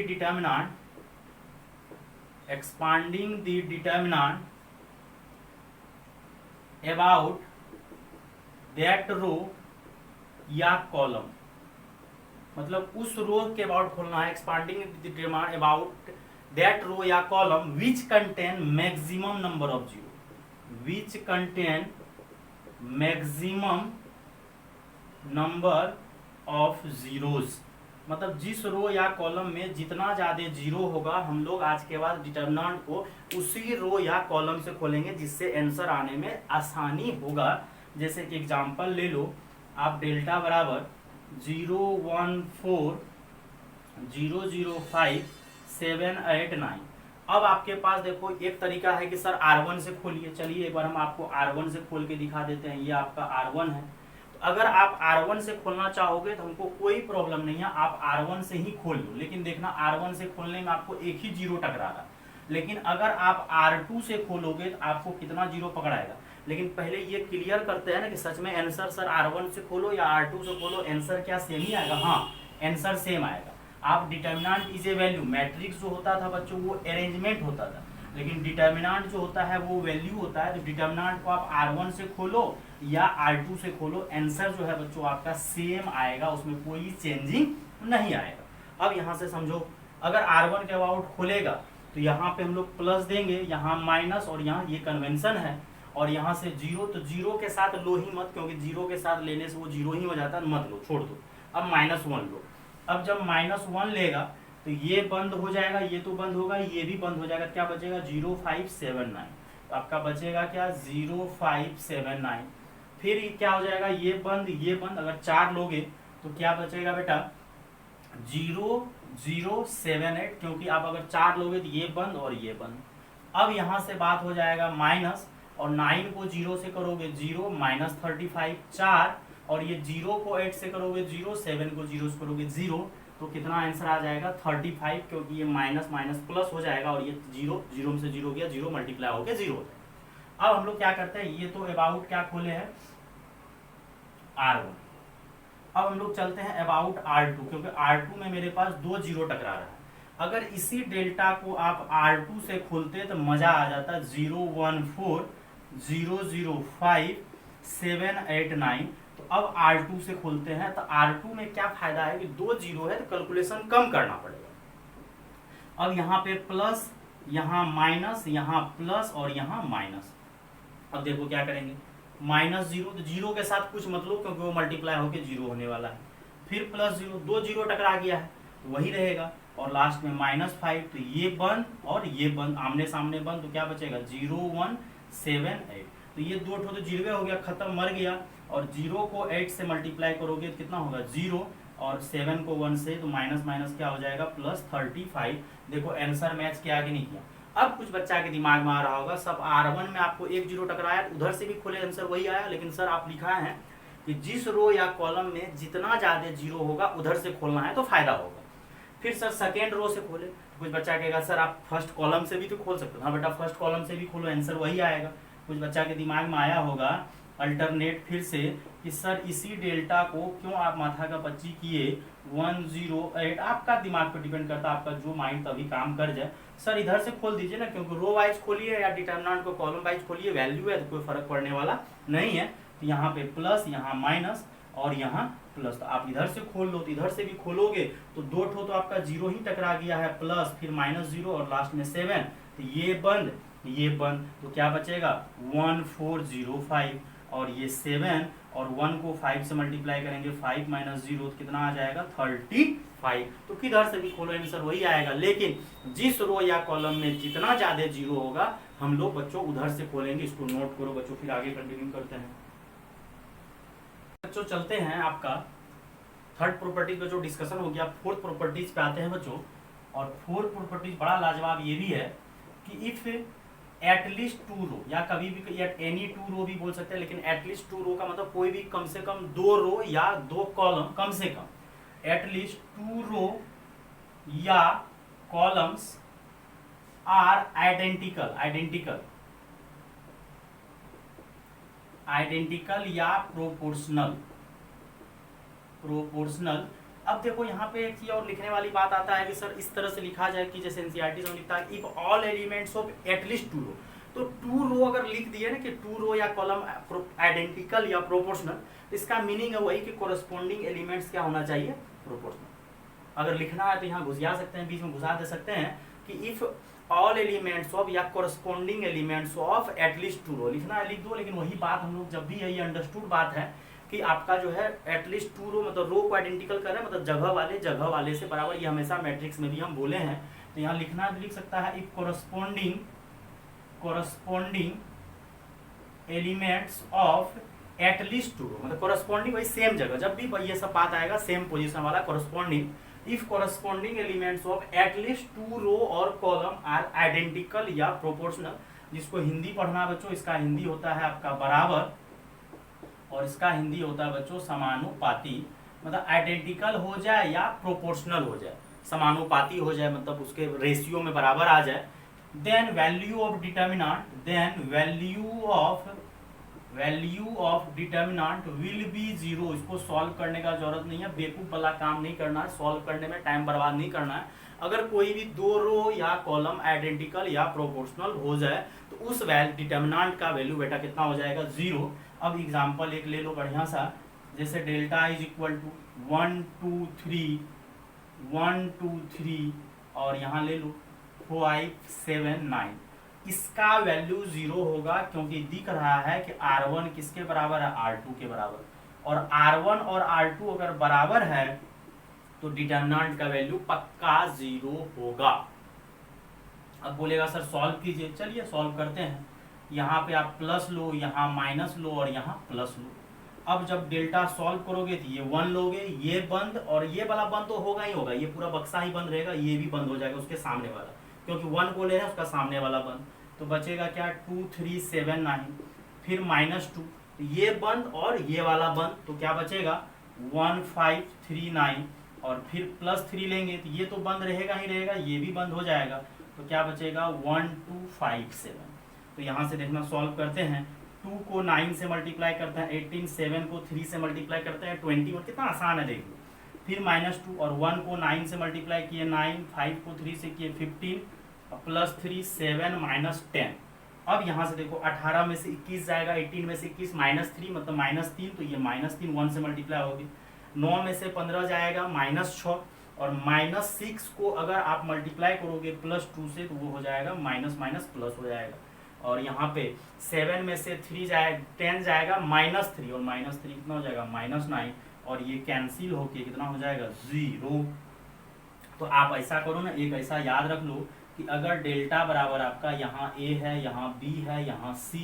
determinant about that row या कॉलम, मतलब उस रो के अबाउट खोलना है, expanding determinant about that row या column which contain maximum number of zero, which contain maximum number of zeros. मतलब जिस रो या कॉलम में जितना ज्यादा जीरो होगा हम लोग आज के बाद डिटर्मिनेंट को उसी रो या कॉलम से खोलेंगे जिससे आंसर आने में आसानी होगा। जैसे कि एग्जांपल ले लो आप, डेल्टा बराबर 0 1 4 0 0 5 7 8 9। अब आपके पास देखो एक तरीका है कि सर R1 से खोलिए, चलिए एक बार हम आपको R1 से खोल के दिखा देते हैं। ये आपका R1 है, तो अगर आप R1 से खोलना चाहोगे तो हमको कोई प्रॉब्लम नहीं है, आप R1 से ही खोल लो, लेकिन देखना R1 से खोलने में आपको एक ही जीरो टकरा रहा, लेकिन अगर आप R2 से खोलोगे तो आपको कितना जीरो पकड़ाएगा। लेकिन पहले ये क्लियर करते हैं ना कि सच में आंसर सर R1 से खोलो या R2 से खोलो, आंसर क्या सेम ही आएगा? हाँ, आंसर सेम आएगा। आप determinant is a value, matrix जो होता था बच्चों वो अरेंजमेंट होता था, लेकिन डिटर्मिनेंट जो होता है वो वैल्यू होता है। तो डिटर्मिनेंट को आप R1 से खोलो या R2 से खोलो, आंसर जो है बच्चों आपका सेम आएगा, उसमें कोई चेंजिंग नहीं आएगा। अब यहाँ से समझो, अगर R1 के अबाउट खोलेगा तो यहाँ पे हम लोग प्लस देंगे, यहाँ माइनस, और यहाँ ये कन्वेंशन है, और यहाँ से जीरो, तो जीरो के साथ लो ही मत, क्योंकि जीरो के साथ लेने से वो जीरो ही हो जाता है, मत लो, छोड़ दो। अब -1 लो। अब जब -1 लेगा तो ये बंद हो जाएगा, ये तो बंद होगा, ये भी बंद हो जाएगा, क्या बचेगा? 0579। तो आपका बचेगा क्या? 0579। फिर क्या हो जाएगा? ये बंद, ये बंद। अगर 4 लोगे तो क्या बचेगा बेटा? 0078, क्योंकि आप अगर 4 लोगे तो ये बंद और ये बंद। अब यहाँ से बात हो जाएगा माइनस, और 9 को 0 से करोगे 0, -35 4, और ये 0 को 8 से करोगे 0, 7 को 0 से करोगे 0, तो कितना आंसर आ जाएगा? 35, क्योंकि ये माइनस माइनस प्लस हो जाएगा, और ये 0, 0 में से 0 गया, 0 मल्टीप्लाई हो गया 0 हो जाएगा। अब हम लोग क्या करते हैं, ये तो अबाउट क्या खोले हैं? R1। अब हम लोग चलते हैं अबाउट R2, क्योंकि R2 में मेरे पास 2 जीरो टकरा रहा है। अगर इसी डेल्टा को आप R2 से खोलते तो मजा आ जाता। 014005789। तो अब R2 से खोलते हैं, तो R2 में क्या फायदा है कि 2 जीरो है तो कैलकुलेशन कम करना पड़ेगा। अब यहाँ पे प्लस, यहाँ माइनस, यहाँ प्लस और यहाँ माइनस। अब देखो क्या करेंगे, -0, तो जीरो के साथ कुछ मतलब, क्योंकि वो मल्टीप्लाई होकर 0 होने वाला है। फिर +0, 2 जीरो टकरा गया है तो वही रहेगा, और लास्ट में -5, तो ये बंद और ये बंद, आमने सामने बंद, तो क्या बचेगा? 0178। तो ये 2 ठो तो 0 हो गया, खत्म, मर गया। और 0 को 8 से मल्टीप्लाई करोगे तो कितना होगा? 0, और 7 को 1 से, तो माइनस माइनस क्या हो जाएगा? +35। देखो आंसर मैच किया कि नहीं किया? अब कुछ बच्चा के दिमाग में आ रहा होगा, सब R1 में आपको 1 जीरो टकराया, उधर से भी खोले आंसर वही आया, लेकिन सर आप लिखा है कि जिस रो या कॉलम में जितना ज्यादा जीरो होगा उधर से खोलना है तो फायदा होगा। फिर सर सेकेंड रो से खोले, तो कुछ बच्चा कहेगा सर आप फर्स्ट कॉलम से भी तो खोल सकते हो। हाँ बेटा, फर्स्ट कॉलम से भी खोलो, आंसर वही आएगा। कुछ बच्चा के दिमाग में आया होगा अल्टरनेट फिर से कि सर इसी डेल्टा को क्यों आप माथा का पच्ची किए 108। आपका दिमाग पर डिपेंड करता है, आपका जो माइंड तभी काम कर जाए। सर इधर से खोल दीजिए ना, क्योंकि रो वाइज खोलिए या डिटर्मिनेंट को कॉलम वाइज खोलिए, वैल्यू है तो कोई फर्क पड़ने वाला नहीं है। तो यहाँ पे प्लस, यहाँ माइनस और यहाँ प्लस, तो आप इधर से खोल लो, तो इधर से भी खोलोगे तो 2 ठो तो आपका 0 ही टकरा गया है, प्लस फिर -0 और लास्ट में 7, तो ये बंद, ये बंद, तो क्या बचेगा? 1405, और ये 7 और 1 को 5 से मल्टीप्लाई करेंगे, 5 - 0 तो कितना आ जाएगा? 35। तो किधर से भी खोलो आंसर वही आएगा, लेकिन जिस रो या कॉलम में जितना ज्यादा जीरो होगा हम लोग बच्चों उधर से खोलेंगे। इसको नोट करो बच्चों, फिर आगे कंटिन्यू करते हैं। बच्चों चलते हैं, आपका थर्ड प्रॉपर्टीज में जो डिस्कशन हो गया, फोर्थ प्रॉपर्टीज पे आते हैं बच्चों। और फोर्थ प्रॉपर्टीज बड़ा लाजवाब ये भी है कि इफ एटलीस्ट 2 रो, या कभी भी एनी 2 रो भी बोल सकते हैं, लेकिन एटलीस्ट 2 रो का मतलब कोई भी कम से कम 2 रो या 2 कॉलम, कम से कम एटलीस्ट 2 रो या कॉलम्स आर आइडेंटिकल या प्रोपोर्शनल। अब देखो यहाँ पे एक चीज और लिखने वाली बात आता है कि सर इस तरह से लिखा जाए कि जैसे एनसीईआरटी में लिखता है if all elements of at least 2 रो। तो 2 रो अगर लिख दिए ना कि 2 रो या कॉलम आइडेंटिकल या प्रोपोर्शनल, इसका मीनिंग है वही कि कोरस्पोंडिंग एलिमेंट्स क्या होना चाहिए? प्रोपोर्शनल। अगर लिखना है तो यहाँ घुसा सकते हैं, बीच में घुसा दे सकते हैं कि इफ ऑल एलिमेंट्स ऑफ या कोरस्पोंडिंग एलिमेंट्स ऑफ एटलीस्ट 2 रो, लिखना है लिख दो। लेकिन वही बात हम लोग जब भी ये अंडरस्टूड बात है कि आपका जो है एटलीस्ट 2 रो मतलब रो को आइडेंटिकल कर रहे हैं, मतलब जगह वाले से बराबर, ये हमेशा मैट्रिक्स में भी हम बोले हैं। तो यहाँ लिखना लिख सकता है if corresponding elements of at least 2 रो, मतलब कोरस्पोंडिंग वही सेम जगह, जब भी ये सब बात आएगा सेम पोजीशन वाला corresponding. If corresponding elements of at least 2 रो और कॉलम आर आइडेंटिकल या प्रोपोर्शनल, जिसको हिंदी पढ़ना बच्चों, इसका हिंदी होता है आपका बराबर, और इसका हिंदी होता है बच्चों समानुपाती, मतलब आइडेंटिकल हो जाए या प्रोपोर्शनल हो जाए, समानुपाती हो जाए मतलब उसके रेशियो में बराबर आ जाए, then value of determinant, then value of determinant will be zero. इसको सॉल्व करने का जरूरत नहीं है, बेवकूफ वाला काम नहीं करना है, सॉल्व करने में टाइम बर्बाद नहीं करना है। अगर कोई भी दो रो या कॉलम आइडेंटिकल या प्रोपोर्शनल हो जाए तो उस डिटर्मिनेंट का वैल्यू बेटा कितना हो जाएगा, जीरो। अब एग्जांपल एक ले लो बढ़िया सा, जैसे डेल्टा इज इक्वल टू 1 2 3 1 2 3 और यहाँ ले लो 5 7 9, इसका वैल्यू जीरो होगा क्योंकि दिख रहा है कि R1 किसके बराबर है, R2 के बराबर, और R1 और R2 अगर बराबर है तो डिटर्मिनेंट का वैल्यू पक्का जीरो होगा। अब बोलेगा सर सॉल्व कीजिए, चलिए सॉल्व करते हैं। यहाँ पे आप प्लस लो, यहाँ माइनस लो और यहाँ प्लस लो। अब जब डेल्टा सॉल्व करोगे तो ये 1 लोगे, ये बंद और ये वाला बंद तो होगा ही होगा, ये पूरा बक्सा ही बंद रहेगा, ये भी बंद हो जाएगा उसके सामने वाला, क्योंकि 1 को ले रहे हैं उसका सामने वाला बंद। तो बचेगा क्या, 2 3 7 9, फिर -2, ये बंद और ये वाला बंद, तो क्या बचेगा 1 5 3 9, और फिर +3 लेंगे तो ये तो बंद रहेगा ही रहेगा, ये भी बंद हो जाएगा, तो क्या बचेगा 1 2 5 7। तो यहाँ से देखना सॉल्व करते हैं, 2 को 9 से मल्टीप्लाई करते हैं 18, 7 को 3 से मल्टीप्लाई करते हैं 21, कितना आसान है देख लो। फिर -2 और 1 को 9 से मल्टीप्लाई किए 9, 5 को 3 से किए 15, +3 7 -10। अब यहाँ से देखो 18 में से 21 जाएगा, 18 में से 21 -3 मतलब -3, तो ये -3 1 से मल्टीप्लाई होगी। 9 में से 15 जाएगा -6, और -6 को अगर आप मल्टीप्लाई करोगे +2 से तो वो हो जाएगा माइनस माइनस प्लस हो जाएगा। और यहाँ पे 7 में से 10 जाएगा -3, और -3 कितना हो जाएगा -9, और ये कैंसिल होके कितना हो जाएगा 0। तो आप ऐसा करो ना, एक ऐसा याद रख लो कि अगर डेल्टा बराबर आपका यहाँ A है, यहाँ B है, यहाँ C,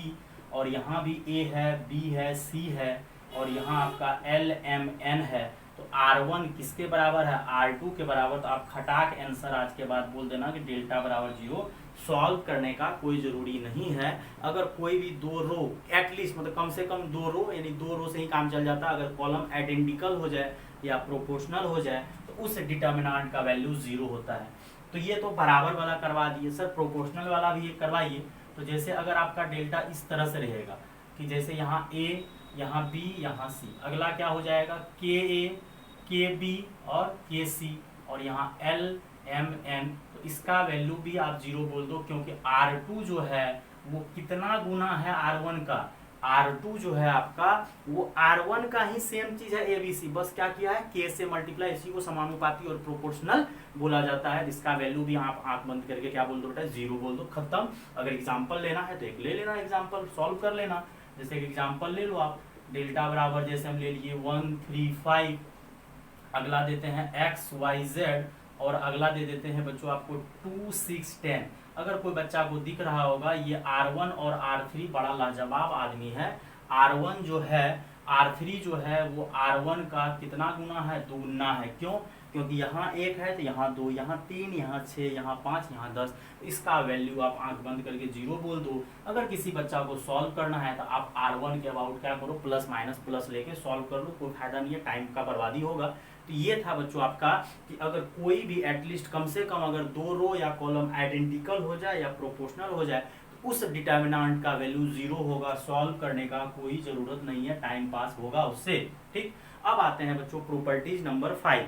और यहाँ भी A है, B है, C है, और यहाँ आपका L M N है, तो R1 किसके बराबर है, R2 के बराबर। तो आप खटाक आंसर आज के बाद बोल देना कि डेल्टा बराबर 0। सॉल्व करने का कोई जरूरी नहीं है। अगर कोई भी दो रो एटलीस्ट मतलब कम से कम 2 रो, यानी 2 रो से ही काम चल जाता है। अगर कॉलम आइडेंटिकल हो जाए या प्रोपोर्शनल हो जाए तो उस डिटर्मिनेंट का वैल्यू 0 होता है। तो ये तो बराबर वाला करवा दिए, सर प्रोपोर्शनल वाला भी करवाइए। तो जैसे अगर आपका डेल्टा इस तरह से रहेगा कि जैसे यहाँ A, यहाँ B, यहाँ C, अगला क्या हो जाएगा KA, KB और KC, और यहाँ L M N, तो इसका वैल्यू भी आप 0 बोल दो, क्योंकि R2 जो है वो कितना गुना है R1 का, R2 जो है आपका वो R1 का ही सेम चीज है ABC, बस क्या किया है K से मल्टीप्लाई, इसी को समानुपाती और प्रोपोर्शनल बोला जाता है। इसका वैल्यू भी आप आंख बंद करके क्या बोल दो बेटा 0 बोल दो, खत्म। अगर एग्जांपल लेना है तो एक ले लेना, एग्जांपल सॉल्व कर लेना। जैसे एग्जांपल ले लो आप, डेल्टा बराबर जैसे हम ले लिए 1 3 5, अगला देते हैं x y z, और अगला दे देते हैं बच्चों आपको 2 6 10। अगर कोई बच्चा को दिख रहा होगा ये R1 और R3 बड़ा लाजवाब आदमी है। R1 जो है, R3 जो है वो R1 का कितना गुना है, 2 गुना है। क्यों? क्योंकि यहाँ 1 है तो यहाँ 2, यहाँ 3, यहाँ 6, यहाँ 5, यहाँ 10। इसका वैल्यू आप आंख बंद करके 0 बोल दो। अगर किसी बच्चा को सॉल्व करना है तो आप R1 के अबाउट क्या करो, प्लस माइनस प्लस लेके सॉल्व कर लो, कोई फायदा नहीं है, टाइम का बर्बादी होगा। तो ये था बच्चों आपका कि अगर कोई भी एटलीस्ट कम से कम अगर 2 रो या कॉलम आइडेंटिकल हो जाए या प्रोपोर्शनल हो जाए तो उस डिटर्मिनेंट का वैल्यू 0 होगा। सॉल्व करने का कोई जरूरत नहीं है, टाइम पास होगा उससे। ठीक, अब आते हैं बच्चों प्रॉपर्टीज नंबर 5।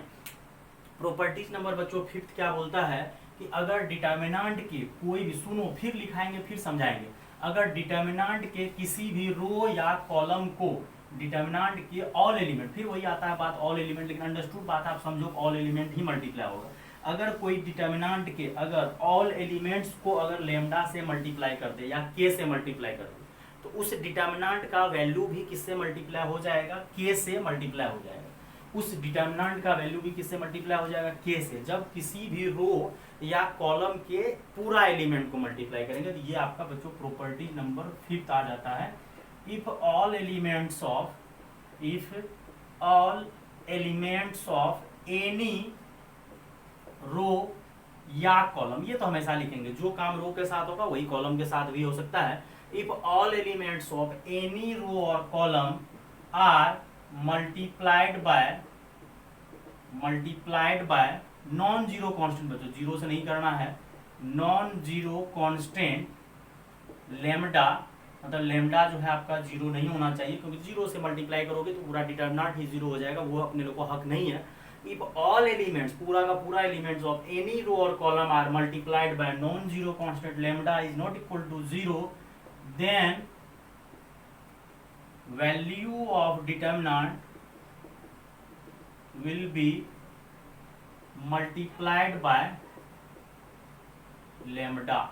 प्रॉपर्टीज नंबर बच्चों 5 क्या बोलता है कि अगर डिटर्मिनेंट के कोई भी, सुनो फिर लिखाएंगे फिर समझाएंगे, अगर डिटर्मिनेंट के किसी भी रो या कॉलम को, डिटर्मिनेंट के ऑल एलिमेंट, फिर वही आता है बात ऑल एलिमेंट, लेकिन अंडरस्टूड बात आप समझो ऑल एलिमेंट ही मल्टीप्लाई होगा। अगर कोई डिटर्मिनेंट के अगर ऑल एलिमेंट्स को अगर लेमडा से मल्टीप्लाई कर दे या के से मल्टीप्लाई कर दे तो उस डिटर्मिनेंट का वैल्यू भी किससे मल्टीप्लाई हो जाएगा, के से मल्टीप्लाई हो जाएगा। उस डिटर्मिनेंट का वैल्यू भी किससे मल्टीप्लाई हो जाएगा, के से। जब किसी भी रो या कॉलम के पूरा एलिमेंट को मल्टीप्लाई करेंगे तो ये आपका बच्चों प्रॉपर्टी नंबर 5 आ जाता है। if all elements of any रो या कॉलम, ये तो हमेशा लिखेंगे, जो काम रो के साथ होगा वही कॉलम के साथ भी हो सकता है। if all elements of any row or column are multiplied by non zero constant, बच्चों जीरो से नहीं करना है, नॉन जीरो कांस्टेंट लेमडा, मतलब लेमडा जो है आपका जीरो नहीं होना चाहिए, क्योंकि जीरो से मल्टीप्लाई करोगे तो पूरा डिटर्मिनेंट ही जीरो हो जाएगा, वो अपने लोग को हक नहीं है। इफ ऑल एलिमेंट्स, पूरा का पूरा एलिमेंट्स ऑफ एनी रो और column are multiplied by non zero constant lambda is not equal to zero, then value of determinant will be multiplied by lambda.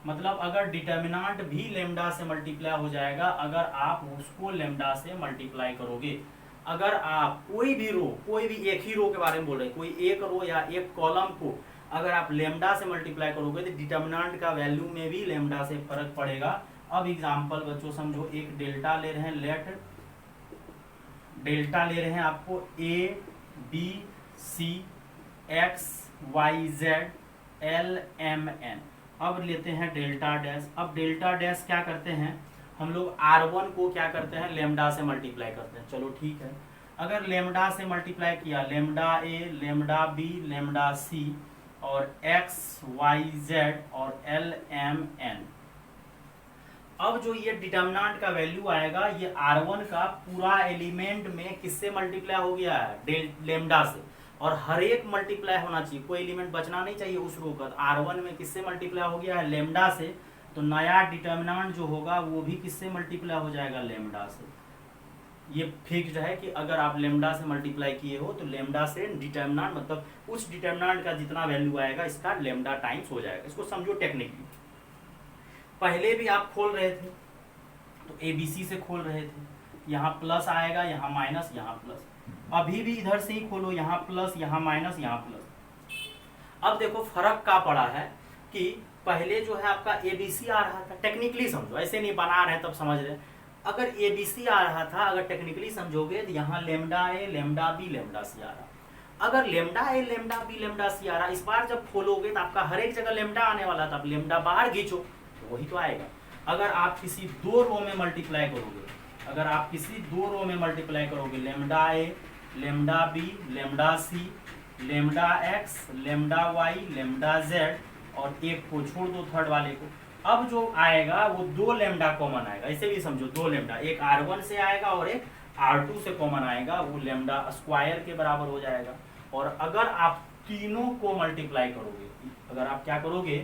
मतलब अगर डिटर्मिनेंट भी लेमडा से multiply हो जाएगा अगर आप उसको लेमडा से मल्टीप्लाई करोगे। अगर आप कोई भी रो, कोई भी एक ही रो के बारे में बोल रहे हैं, कोई एक रो या एक कॉलम को अगर आप लेमडा से मल्टीप्लाई करोगे तो डिटर्मिनेंट का वैल्यू में भी लेमडा से फर्क पड़ेगा। अब एग्जांपल बच्चों समझो, एक डेल्टा ले रहे हैं, लेट डेल्टा ले रहे हैं आपको A B C X Y Z L M N. अब लेते हैं डेल्टा डैश। अब डेल्टा डैश क्या करते हैं हम लोग, R1 को क्या करते हैं, लेमडा से मल्टीप्लाई करते हैं। चलो ठीक है, अगर लेमडा से मल्टीप्लाई किया, lambda A lambda B lambda सी और एक्स वाई जेड और एल एम एन। अब जो ये डिटर्मिनेंट का वैल्यू आएगा, ये R1 का पूरा एलिमेंट में किससे मल्टीप्लाई हो गया है, लेमडा से, और हर एक मल्टीप्लाई होना चाहिए, कोई एलिमेंट बचना नहीं चाहिए उस रो का। R1 में किससे मल्टीप्लाई हो गया है, लेमडा से, तो नया डिटर्मिनेंट जो होगा वो भी किससे मल्टीप्लाई हो जाएगा, लेमडा से। ये फिक्स्ड है कि अगर आप लेमडा से मल्टीप्लाई किए हो तो लेमडा से डिटर्मिनेंट, मतलब उस डिटर्मिनेंट का जितना वैल्यू आएगा इसका लेमडा टाइम्स हो जाएगा। इसको समझो टेक्निकली। पहले भी आप खोल रहे थे तो ABC से खोल रहे थे, यहाँ प्लस आएगा, यहाँ माइनस, यहाँ प्लस। अभी भी इधर से ही खोलो, यहाँ प्लस, यहाँ माइनस, यहाँ प्लस। अब देखो फर्क क्या पड़ा है कि पहले जो है आपका ABC आ रहा था, टेक्निकली समझो, ऐसे नहीं बना रहे तब समझ रहे। अगर ABC आ रहा था, अगर टेक्निकली समझोगे तो यहाँ lambda A lambda B lambda सी आ रहा। अगर lambda A lambda B lambda सी आ रहा, इस बार जब खोलोगे तो आपका हर एक जगह लेमडा आने वाला था, अब लेमडा बाहर खींचो तो वही तो आएगा। अगर आप किसी दो रो में मल्टीप्लाई करोगे, अगर आप किसी दो रो में मल्टीप्लाई करोगे, lambda A lambda B lambda C lambda X lambda Y lambda Z और एक को छोड़ दो थर्ड वाले को, अब जो आएगा वो दो लेमडा कॉमन आएगा। ऐसे भी समझो, दो लेमडा, एक R1 से आएगा और एक R2 से कॉमन आएगा, वो लेमडा स्क्वायर के बराबर हो जाएगा। और अगर आप तीनों को मल्टीप्लाई करोगे, अगर आप क्या करोगे,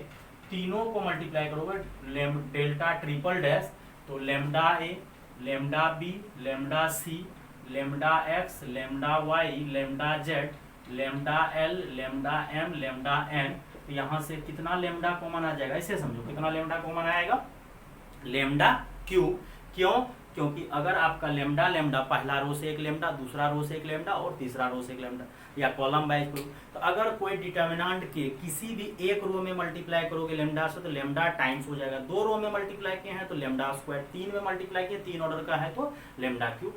तीनों को मल्टीप्लाई करोगे डेल्टा ट्रिपल डैश, तो lambda A lambda B lambda C lambda X lambda Y lambda Z lambda L lambda M lambda N, तो यहाँ से कितना लेमडा कॉमन आ जाएगा, ऐसे समझो कितना लेमडा कॉमन आएगा, लेमडा क्यू। क्यों, क्योंकि अगर आपका लेमडा लेमडा, पहला रो से एक लेमडा, दूसरा रो से एक लेमडा और तीसरा रो से एक लेमडा, या कॉलम वाइज करो, तो अगर कोई डिटर्मिनेंट के किसी भी एक रो में मल्टीप्लाई करोगे लेमडा से तो लेमडा टाइम्स हो जाएगा। दो रो में मल्टीप्लाई किए हैं तो लेमडा स्क्वायर, तीन में मल्टीप्लाई किए, तीन ऑर्डर का है तो लेमडा क्यू।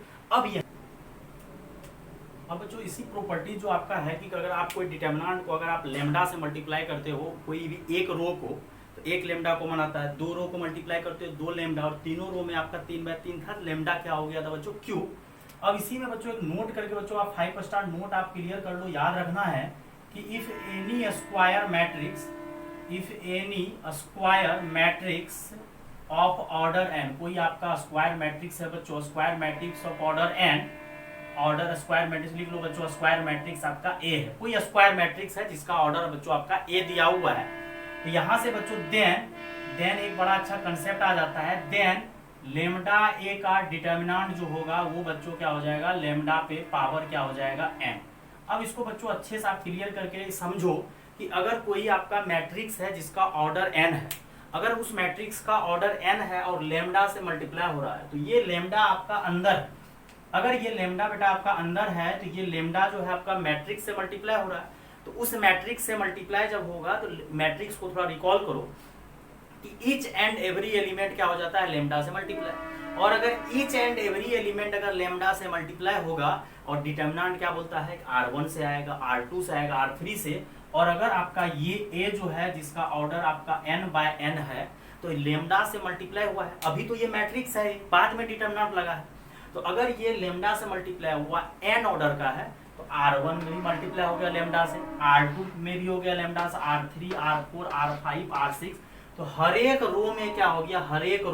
अब जो इसी प्रॉपर्टी जो आपका है कि अगर आप कोई डिटर्मिनेंट को अगर आप लेमडा से मल्टीप्लाई करते हो, कोई भी एक रो को, तो एक लेमडा कॉमन आता है, दो रो को मल्टीप्लाई करते हो दो लेमडा, और तीनों रो में आपका 3/3 था, लेमडा क्या हो गया था बच्चों, क्यू। अब इसी में बच्चों एक नोट करके बच्चों आप 5 स्टार नोट आप क्लियर कर लो। याद रखना है कि if N E square matrix of order n, कोई आपका स्क्वायर मैट्रिक्स है बच्चों, square matrix of order n, order square matrix लिख लो बच्चों, स्क्वायर मैट्रिक्स आपका ए है, कोई स्क्वायर मैट्रिक्स है जिसका ऑर्डर बच्चों आपका ए दिया हुआ है, तो यहां से बच्चों देन एक बड़ा अच्छा कंसेप्ट आ जाता है, देन लेमडा ए का डिटर्मिनेंट जो होगा वो बच्चों क्या हो जाएगा, लेमडा पे पावर क्या हो जाएगा, एन। अब इसको बच्चों अच्छे से आप क्लियर करके समझो कि अगर कोई आपका मैट्रिक्स है जिसका ऑर्डर एन है, अगर उस मैट्रिक्स का ऑर्डर एन है और लेमडा से मल्टीप्लाई हो रहा है, तो ये लेमडा आपका अंदर है। अगर ये लेमडा बेटा आपका अंदर है तो ये लेमडा जो है आपका मैट्रिक्स से मल्टीप्लाई हो रहा है, तो उस मैट्रिक्स से मल्टीप्लाई जब होगा तो मैट्रिक्स को थोड़ा रिकॉल करो कि ईच एंड एवरी एलिमेंट क्या हो जाता है, लेमडा से मल्टीप्लाई। और अगर ईच एंड एवरी एलिमेंट अगर लेमडा से मल्टीप्लाई होगा और डिटर्मिनेंट क्या बोलता है, R1 से आएगा, R2 से आएगा, R3 से, और अगर आपका ये ए जो है जिसका ऑर्डर आपका n/n है तो लेमडा से मल्टीप्लाई हुआ है, अभी तो ये मैट्रिक्स है, बाद में डिटर्मिनेंट लगा है, तो अगर ये लेमडा से मल्टीप्लाई हुआ n ऑर्डर का है तो R1 में भी मल्टीप्लाई हो गया लेमडा से, R2 में भी हो गया लेमडा से, R3, R4, R5, R6। तो हर एक रो में क्या हो गया, हर एक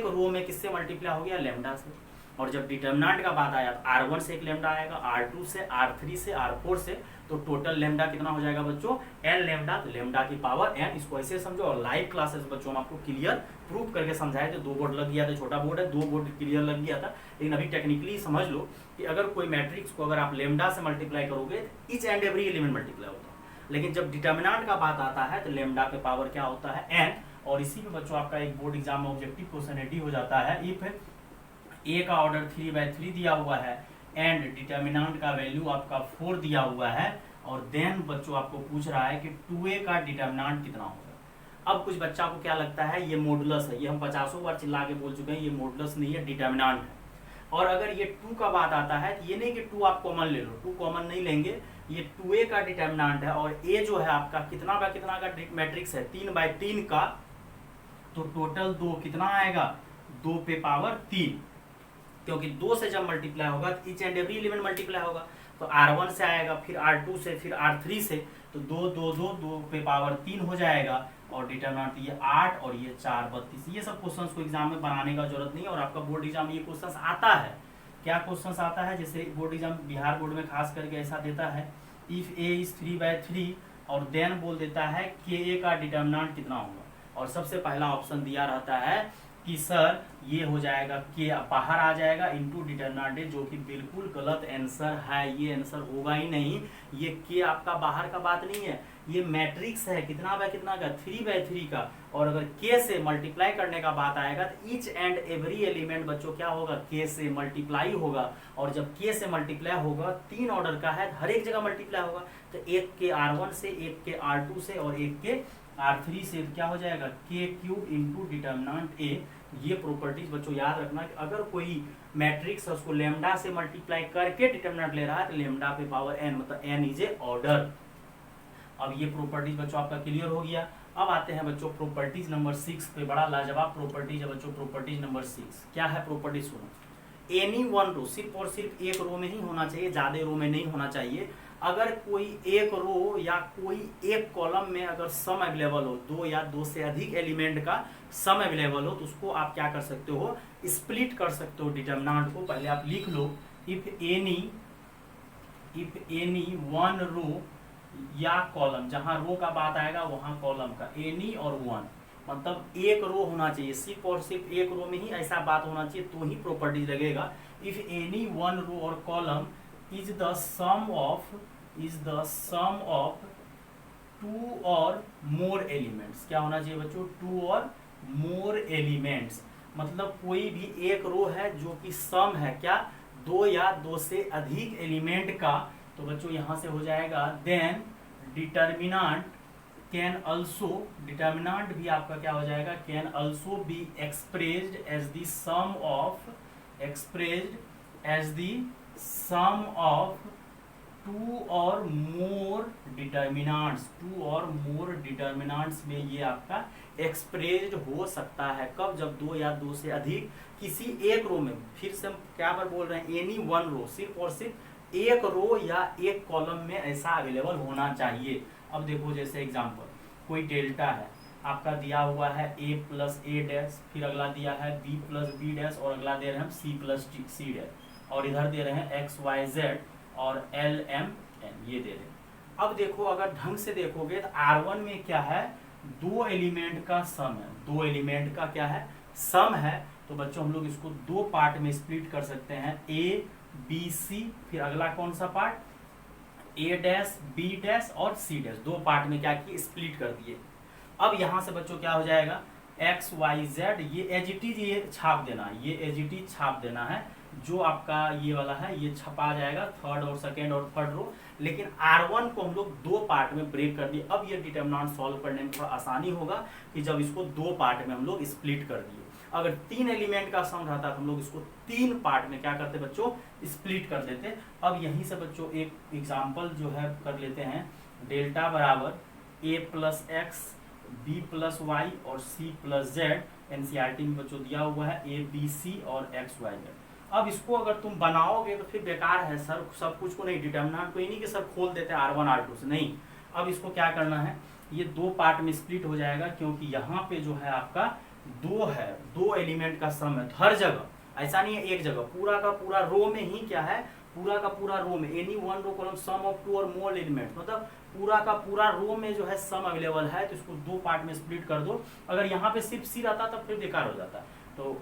रो में किससे मल्टीप्लाई हो गया, लेमडा से। और जब डिटर्मिनेंट का बात आया तो R1 से एक लेमडा आएगा, R2 से, R3 से, R4 से, तो टोटल लेमडा कितना हो जाएगा बच्चों, n लेमडा। तो लेमडा की पावर n, इसको ऐसे समझो। और लाइव क्लासेस बच्चों हम आपको क्लियर प्रूफ करके समझाए थे, 2 बोर्ड लग गया था, छोटा बोर्ड है, 2 बोर्ड क्लियर लग गया था। लेकिन अभी टेक्निकली समझ लो कि अगर कोई मैट्रिक्स को अगर आप लेमडा से मल्टीप्लाई करोगे तो each and every element multiply होता है। लेकिन जब डिटर्मिनेंट का बात आता है तो लेमडा पे पावर क्या होता है, n। और इसी में बच्चों आपका एक बोर्ड एग्जाम में ऑब्जेक्टिव क्वेश्चन रेडी हो जाता है। इफ a का ऑर्डर 3/3 दिया हुआ है एंड डिटर्मिनेंट का वैल्यू आपका 4 दिया हुआ है, और देन बच्चों आपको पूछ रहा है कि 2a का डिटर्मिनेंट कितना होगा। अब कुछ बच्चा को क्या लगता है ये मॉडुलस है, ये हम 50 बार चिल्ला के बोल चुके हैं, ये मॉडुलस नहीं है, डिटर्मिनेंट है। और अगर ये 2 का बात आता है तो ये नहीं कि 2 आप कॉमन ले लो, 2 कॉमन नहीं लेंगे, ये 2a का डिटर्मिनेंट है और a जो है आपका कितना बाय कितना का मैट्रिक्स है, 3/3 का। तो टोटल 2 कितना आएगा, 2 पे पावर 3, क्योंकि 2 से जब मल्टीप्लाई होगा तो each and every element multiply होगा। तो R1 से आएगा, फिर R2 से, फिर R3 से, तो 2 2 2 2 पे पावर 3 हो जाएगा। और डिटर्मिनेंट ये 8 और ये 4 32। ये सब क्वेश्चंस को एग्जाम में बनाने का जरूरत नहीं है, और आपका बोर्ड एग्जाम में ये क्वेश्चंस आता है। क्या क्वेश्चंस आता है, जैसे बोर्ड एग्जाम बिहार बोर्ड में खास करके ऐसा देता है, इफ a इज 3/3 और देन बोल देता है कि a का डिटर्मिनेंट कितना होगा। और सबसे पहला ऑप्शन दिया रहता है कि सर ये हो जाएगा के बाहर आ जाएगा इनटू डिटर्मिनेंट, जो कि बिल्कुल गलत आंसर है, ये आंसर होगा ही नहीं। ये के आपका बाहर का बात नहीं है, ये मैट्रिक्स है कितना बाय कितना का, 3/3 का। और अगर के से मल्टीप्लाई करने का बात आएगा तो ईच एंड एवरी एलिमेंट बच्चों क्या होगा, के से मल्टीप्लाई होगा। और जब के से मल्टीप्लाई होगा 3 ऑर्डर का है, हर एक जगह मल्टीप्लाई होगा। तो एक के R1 से, एक के R2 से और एक के R3 से क्या हो जाएगा, k³ इंटू डिटर्मिनेंट a। ये प्रॉपर्टीज बच्चों याद रखना कि अगर कोई मैट्रिक्स है उसको लेमडा से मल्टीप्लाई करके डिटर्मिनेंट ले रहा है तो लेमडा पे पावर n, मतलब n इज ए ऑर्डर। अब ये प्रॉपर्टीज बच्चों आपका क्लियर हो गया। अब आते हैं बच्चों प्रॉपर्टीज नंबर 6 पे, बड़ा लाजवाब प्रॉपर्टीज है बच्चों। प्रॉपर्टीज नंबर 6 क्या है, प्रॉपर्टीज सुनो। एनी वन रो, सिर्फ और सिर्फ एक रो में ही होना चाहिए, ज्यादा रो में नहीं होना चाहिए। अगर कोई एक रो या कोई एक कॉलम में अगर सम अवेलेबल हो, 2 या 2 से अधिक एलिमेंट का सम अवेलेबल हो, तो उसको आप क्या कर सकते हो, स्प्लिट कर सकते हो डिटर्मिनेंट को। पहले आप लिख लो, इफ एनी वन रो या कॉलम, जहां रो का बात आएगा वहां कॉलम का, एनी और वन, मतलब एक रो होना चाहिए, सिर्फ और सिर्फ एक रो में ही ऐसा बात होना चाहिए तो ही प्रॉपर्टी लगेगा। इफ एनी वन रो और column is the sum of 2 और मोर एलिमेंट्स, क्या होना चाहिए बच्चों, 2 और मोर एलिमेंट्स, मतलब कोई भी एक रो है जो कि सम है क्या, 2 या 2 से अधिक एलिमेंट का। तो बच्चों यहां से हो जाएगा then determinant can also, determinant भी आपका क्या हो जाएगा, can also be expressed as the sum of 2 और मोर डिटर्मिनेंट्स। 2 और मोर डिटर्मिनेंट्स में ये आपका एक्सप्रेस्ड हो सकता है, कब, जब 2 या 2 से अधिक किसी एक रो में। फिर से हम क्या पर बोल रहे हैं, एनी वन रो, सिर्फ और सिर्फ एक रो या एक कॉलम में ऐसा अवेलेबल होना चाहिए। अब देखो जैसे एग्जांपल, कोई डेल्टा है आपका दिया हुआ है a प्लस a डैश, फिर अगला दिया है b प्लस b डैश, और अगला दे रहे हैं हम c प्लस c डैश, और इधर दे रहे हैं x y z और l m n, ये दे रहे हैं। अब देखो अगर ढंग से देखोगे तो R1 में क्या है, 2 एलिमेंट का सम है, 2 एलिमेंट का क्या है, सम है। तो बच्चों हम लोग इसको 2 पार्ट में स्प्लिट कर सकते हैं, a b c, फिर अगला कौन सा part, a dash b dash और c डैश, 2 पार्ट में क्या किए, स्प्लिट कर दिए। अब यहां से बच्चों क्या हो जाएगा, x y z, ये एज इट इज ये छाप देना है, ये एज इट इज छाप देना है, जो आपका ये वाला है ये छपा जाएगा, थर्ड और सेकेंड और थर्ड रो। लेकिन R1 को हम लोग 2 पार्ट में ब्रेक कर दिए। अब ये डिटर्मिनेंट सॉल्व करने में थोड़ा आसानी होगा कि जब इसको 2 पार्ट में हम लोग स्प्लिट कर दिए। अगर 3 एलिमेंट का सम रहता तो हम लोग इसको 3 पार्ट में क्या करते बच्चों, स्प्लिट कर देते। अब यहीं से बच्चों एक एग्जाम्पल जो है कर लेते हैं, डेल्टा बराबर a plus X, b plus Y और c प्लस जेड। एनसीईआरटी में बच्चों दिया हुआ है a b c और x y z। अब इसको अगर तुम बनाओगे तो फिर बेकार है सर, सब कुछ को नहीं, डिटर्मिनेंट को ही नहीं कि सर खोल देते हैं R1 R2 से, नहीं। अब इसको क्या करना है, ये दो पार्ट में स्प्लिट हो जाएगा, क्योंकि यहाँ पे जो है आपका दो है, दो एलिमेंट का सम है हर जगह, ऐसा नहीं है एक जगह, पूरा का पूरा रो में ही क्या है, पूरा का पूरा रो में any one row column sum of two और मोर एलिमेंट, मतलब पूरा का पूरा रो में जो है सम अवेलेबल है, तो इसको दो पार्ट में स्प्लिट कर दो। अगर यहाँ पे सिर्फ सी रहता तब फिर बेकार हो जाता। तो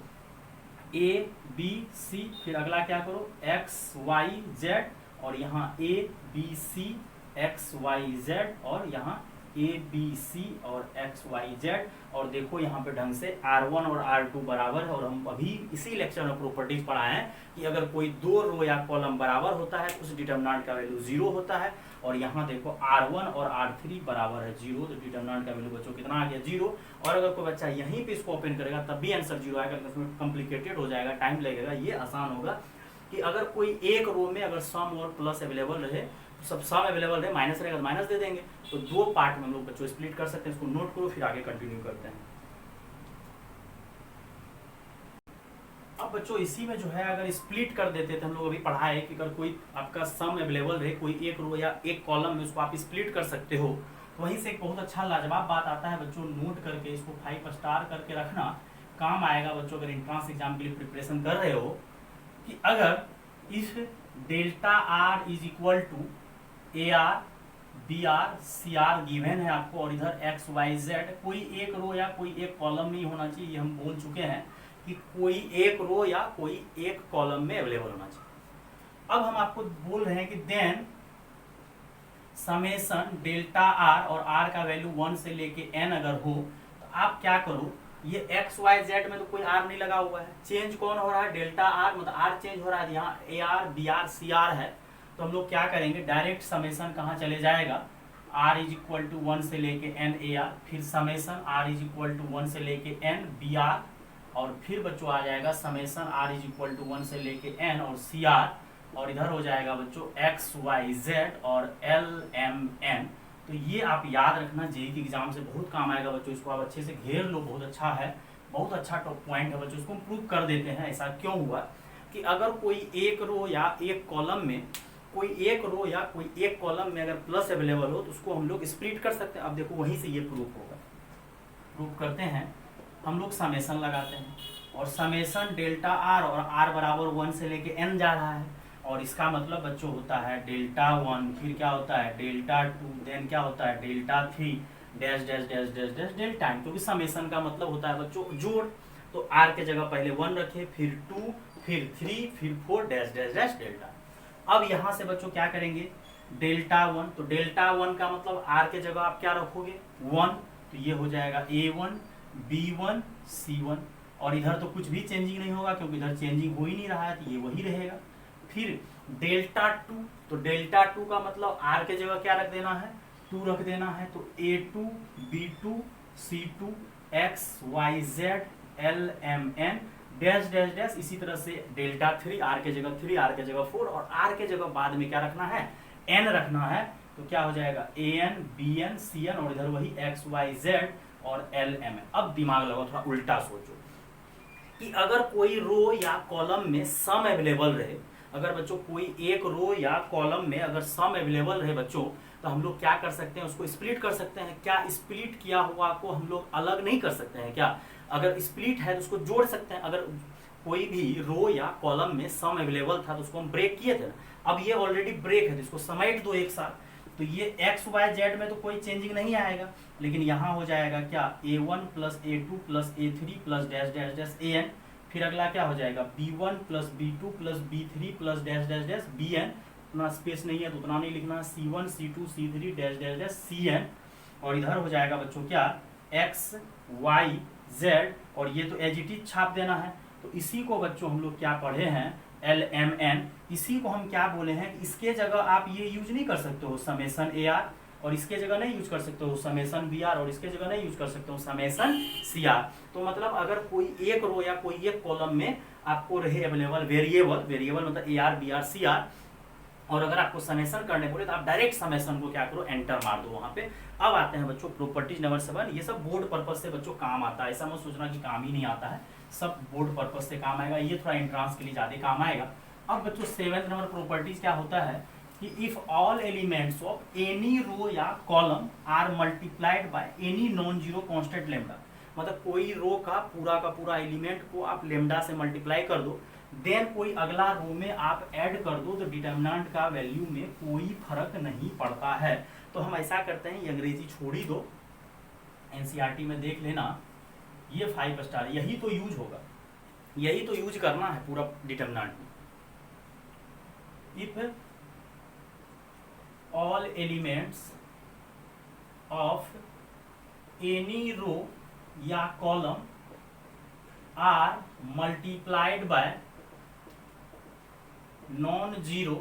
ए बी सी, फिर अगला क्या करो एक्स वाई जेड, और यहाँ A B C X Y Z, और यहाँ ए बी सी और एक्स वाई जेड। और देखो यहाँ पे ढंग से R1 और R2 बराबर है, और हम अभी इसी लेक्चर में प्रॉपर्टीज पढ़ाए हैं कि अगर कोई दो रो या कॉलम बराबर होता है तो उस डिटर्मिनेंट का वैल्यू 0 होता है। और यहाँ देखो R1 और R3 बराबर है 0, तो डिटर्मिनेंट का वैल्यू बच्चों कितना आ गया 0। और अगर कोई बच्चा यहीं पे इसको ओपन करेगा तब भी आंसर 0 आएगा, इसमें कॉम्प्लिकेटेड हो जाएगा, टाइम लगेगा। ये आसान होगा कि अगर कोई एक रो में अगर सम और प्लस अवेलेबल रहे, सब सम अवेलेबल रहे, माइनस रहेगा तो माइनस दे देंगे। तो दो पार्ट में हम लोग बच्चों स्प्लिट कर सकते हैं, इसको नोट करो, फिर आगे कंटिन्यू करते हैं। अब बच्चों इसी में जो है अगर स्प्लिट कर देते थे, हम लोग अभी पढ़ाए कि अगर कोई आपका सम अवेलेबल रहे, कोई एक रो या एक कॉलम में, उसको आप स्प्लिट कर सकते हो। तो वहीं से एक बहुत अच्छा लाजवाब बात आता है बच्चों, नोट करके इसको 5 स्टार करके रखना, काम आएगा बच्चों अगर एंट्रेंस एग्जाम के लिए प्रिपरेशन कर रहे हो, कि अगर if delta R is equal to A R B R C R given है आपको, और इधर एक्स वाई जेड, कोई एक रो या कोई एक कॉलम नहीं होना चाहिए, ये हम बोल चुके हैं कि कोई एक रो या कोई एक कॉलम में अवेलेबल होना चाहिए। अब हम आपको बोल रहे हैं कि देन समेशन डेल्टा आर, और आर का वैल्यू 1 से लेके n अगर हो, तो आप क्या करो, ये एक्स वाई जेड में तो कोई आर नहीं लगा हुआ है, चेंज कौन हो रहा है, डेल्टा आर, मतलब आर चेंज हो रहा है, यहाँ A R B R C R है। तो हम लोग क्या करेंगे, डायरेक्ट समेशन कहाँ चले जाएगा, r इज इक्वल टू 1 से लेके n ए आर, फिर summation r is equal to 1 से लेके n बी आर, और फिर बच्चों आ जाएगा summation r is equal to 1 से लेके n और सी आर, और इधर हो जाएगा बच्चों एक्स वाई जेड और एल एम एन। तो ये आप याद रखना, जेईई के एग्जाम से बहुत काम आएगा बच्चों, इसको आप अच्छे से घेर लो, बहुत अच्छा है, बहुत अच्छा टॉप पॉइंट है बच्चों। इसको हम प्रूव कर देते हैं। ऐसा क्यों हुआ कि अगर कोई एक रो या एक कॉलम में, कोई एक रो या कोई एक कॉलम में अगर प्लस अवेलेबल हो तो उसको हम लोग स्प्लिट कर सकते हैं। अब देखो वहीं से ये प्रूफ होगा, प्रूफ करते हैं। हम लोग समेशन लगाते हैं, और समेशन डेल्टा आर, और आर बराबर 1 से लेके n जा रहा है, और इसका मतलब बच्चों होता है डेल्टा 1, फिर क्या होता है डेल्टा 2, देन क्या होता है delta 3 dash dash dash dash dash delta n, क्योंकि समेशन का मतलब होता है बच्चों जोड़। तो r के जगह पहले 1 रखे, फिर 2, फिर 3, फिर 4 डैश डैश डैश डेल्टा। अब यहाँ से बच्चों क्या करेंगे, डेल्टा 1, तो डेल्टा 1 का मतलब r के जगह आप क्या रखोगे 1, तो ये हो जाएगा a1 b1 c1, और इधर तो कुछ भी चेंजिंग नहीं होगा क्योंकि इधर चेंजिंग हो ही नहीं रहा है, तो ये वही रहेगा। फिर डेल्टा 2, तो डेल्टा 2 का मतलब r के जगह क्या रख देना है 2 रख देना है, तो a2 b2 c2 x y z l m n dash dash dash. इसी तरह से डेल्टा 3, r के जगह 3, r के जगह 4, और r के जगह बाद में क्या रखना है n रखना है, तो क्या हो जाएगा an bn cn, और इधर वही x y z और l m n। अब दिमाग लगाओ, थोड़ा उल्टा सोचो कि अगर कोई रो या कॉलम में सम अवेलेबल रहे, अगर बच्चों कोई एक रो या कॉलम में अगर सम अवेलेबल रहे बच्चों, तो हम लोग क्या कर सकते हैं, उसको स्प्लिट कर सकते हैं। क्या स्प्लिट किया हुआ को हम लोग अलग नहीं कर सकते हैं क्या? अगर स्प्लिट है तो उसको जोड़ सकते हैं। अगर कोई भी रो या कॉलम में सम अवेलेबल था तो उसको हम ब्रेक किए थे ना, अब ये ऑलरेडी ब्रेक है तो इसको समेट दो एक साथ, तो ये एक्स वाई जेड में तो कोई चेंजिंग नहीं आएगा, लेकिन यहाँ हो जाएगा क्या a1 plus a2 plus a3 plus dash dash dash an, फिर अगला क्या हो जाएगा b1 plus b2 plus b3 plus dash dash dash bn, उतना स्पेस नहीं है तो उतना नहीं लिखना, c1 c2 c3 dash dash dash cn, और इधर हो जाएगा बच्चों क्या x y z, और ये तो एज इट इज छाप देना है। तो इसी को बच्चों हम लोग क्या पढ़े हैं LMN, इसी को हम क्या बोले हैं, इसके जगह आप ये यूज नहीं कर सकते हो समेशन AR, और इसके जगह नहीं यूज कर सकते हो समेशन BR, और इसके जगह नहीं यूज कर सकते हो समेशन CR। तो मतलब अगर कोई एक रो या कोई एक कॉलम में आपको रहे अवेलेबल वेरिएबल, वेरिएबल मतलब AR BR CR, और अगर आपको समेशन करने बोले तो आप डायरेक्ट समेशन को क्या करो, एंटर मार दो वहां पे। अब आते हैं बच्चों प्रॉपर्टीज नंबर 7। ये सब बोर्ड पर्पज से बच्चों काम आता है, ऐसा मत सोचना कि काम ही नहीं आता है, सब बोर्ड पर्पज से काम आएगा, ये थोड़ा एंट्रांस के लिए ज्यादा काम आएगा। अब बच्चों 7th नंबर प्रॉपर्टीज क्या होता है कि if all elements of any row या column are multiplied by any non zero constant lambda, मतलब कोई रो का पूरा एलिमेंट को आप लेमडा से मल्टीप्लाई कर दो, देन कोई अगला रो में आप ऐड कर दो, तो डिटर्मिनेंट का वैल्यू में कोई फर्क नहीं पड़ता है। तो हम ऐसा करते हैं, ये अंग्रेजी छोड़ ही दो, एनसीईआरटी में देख लेना, ये 5 स्टार यही तो यूज होगा, यही तो यूज करना है पूरा डिटर्मिनेंट में। If all elements of any row या column are multiplied by non zero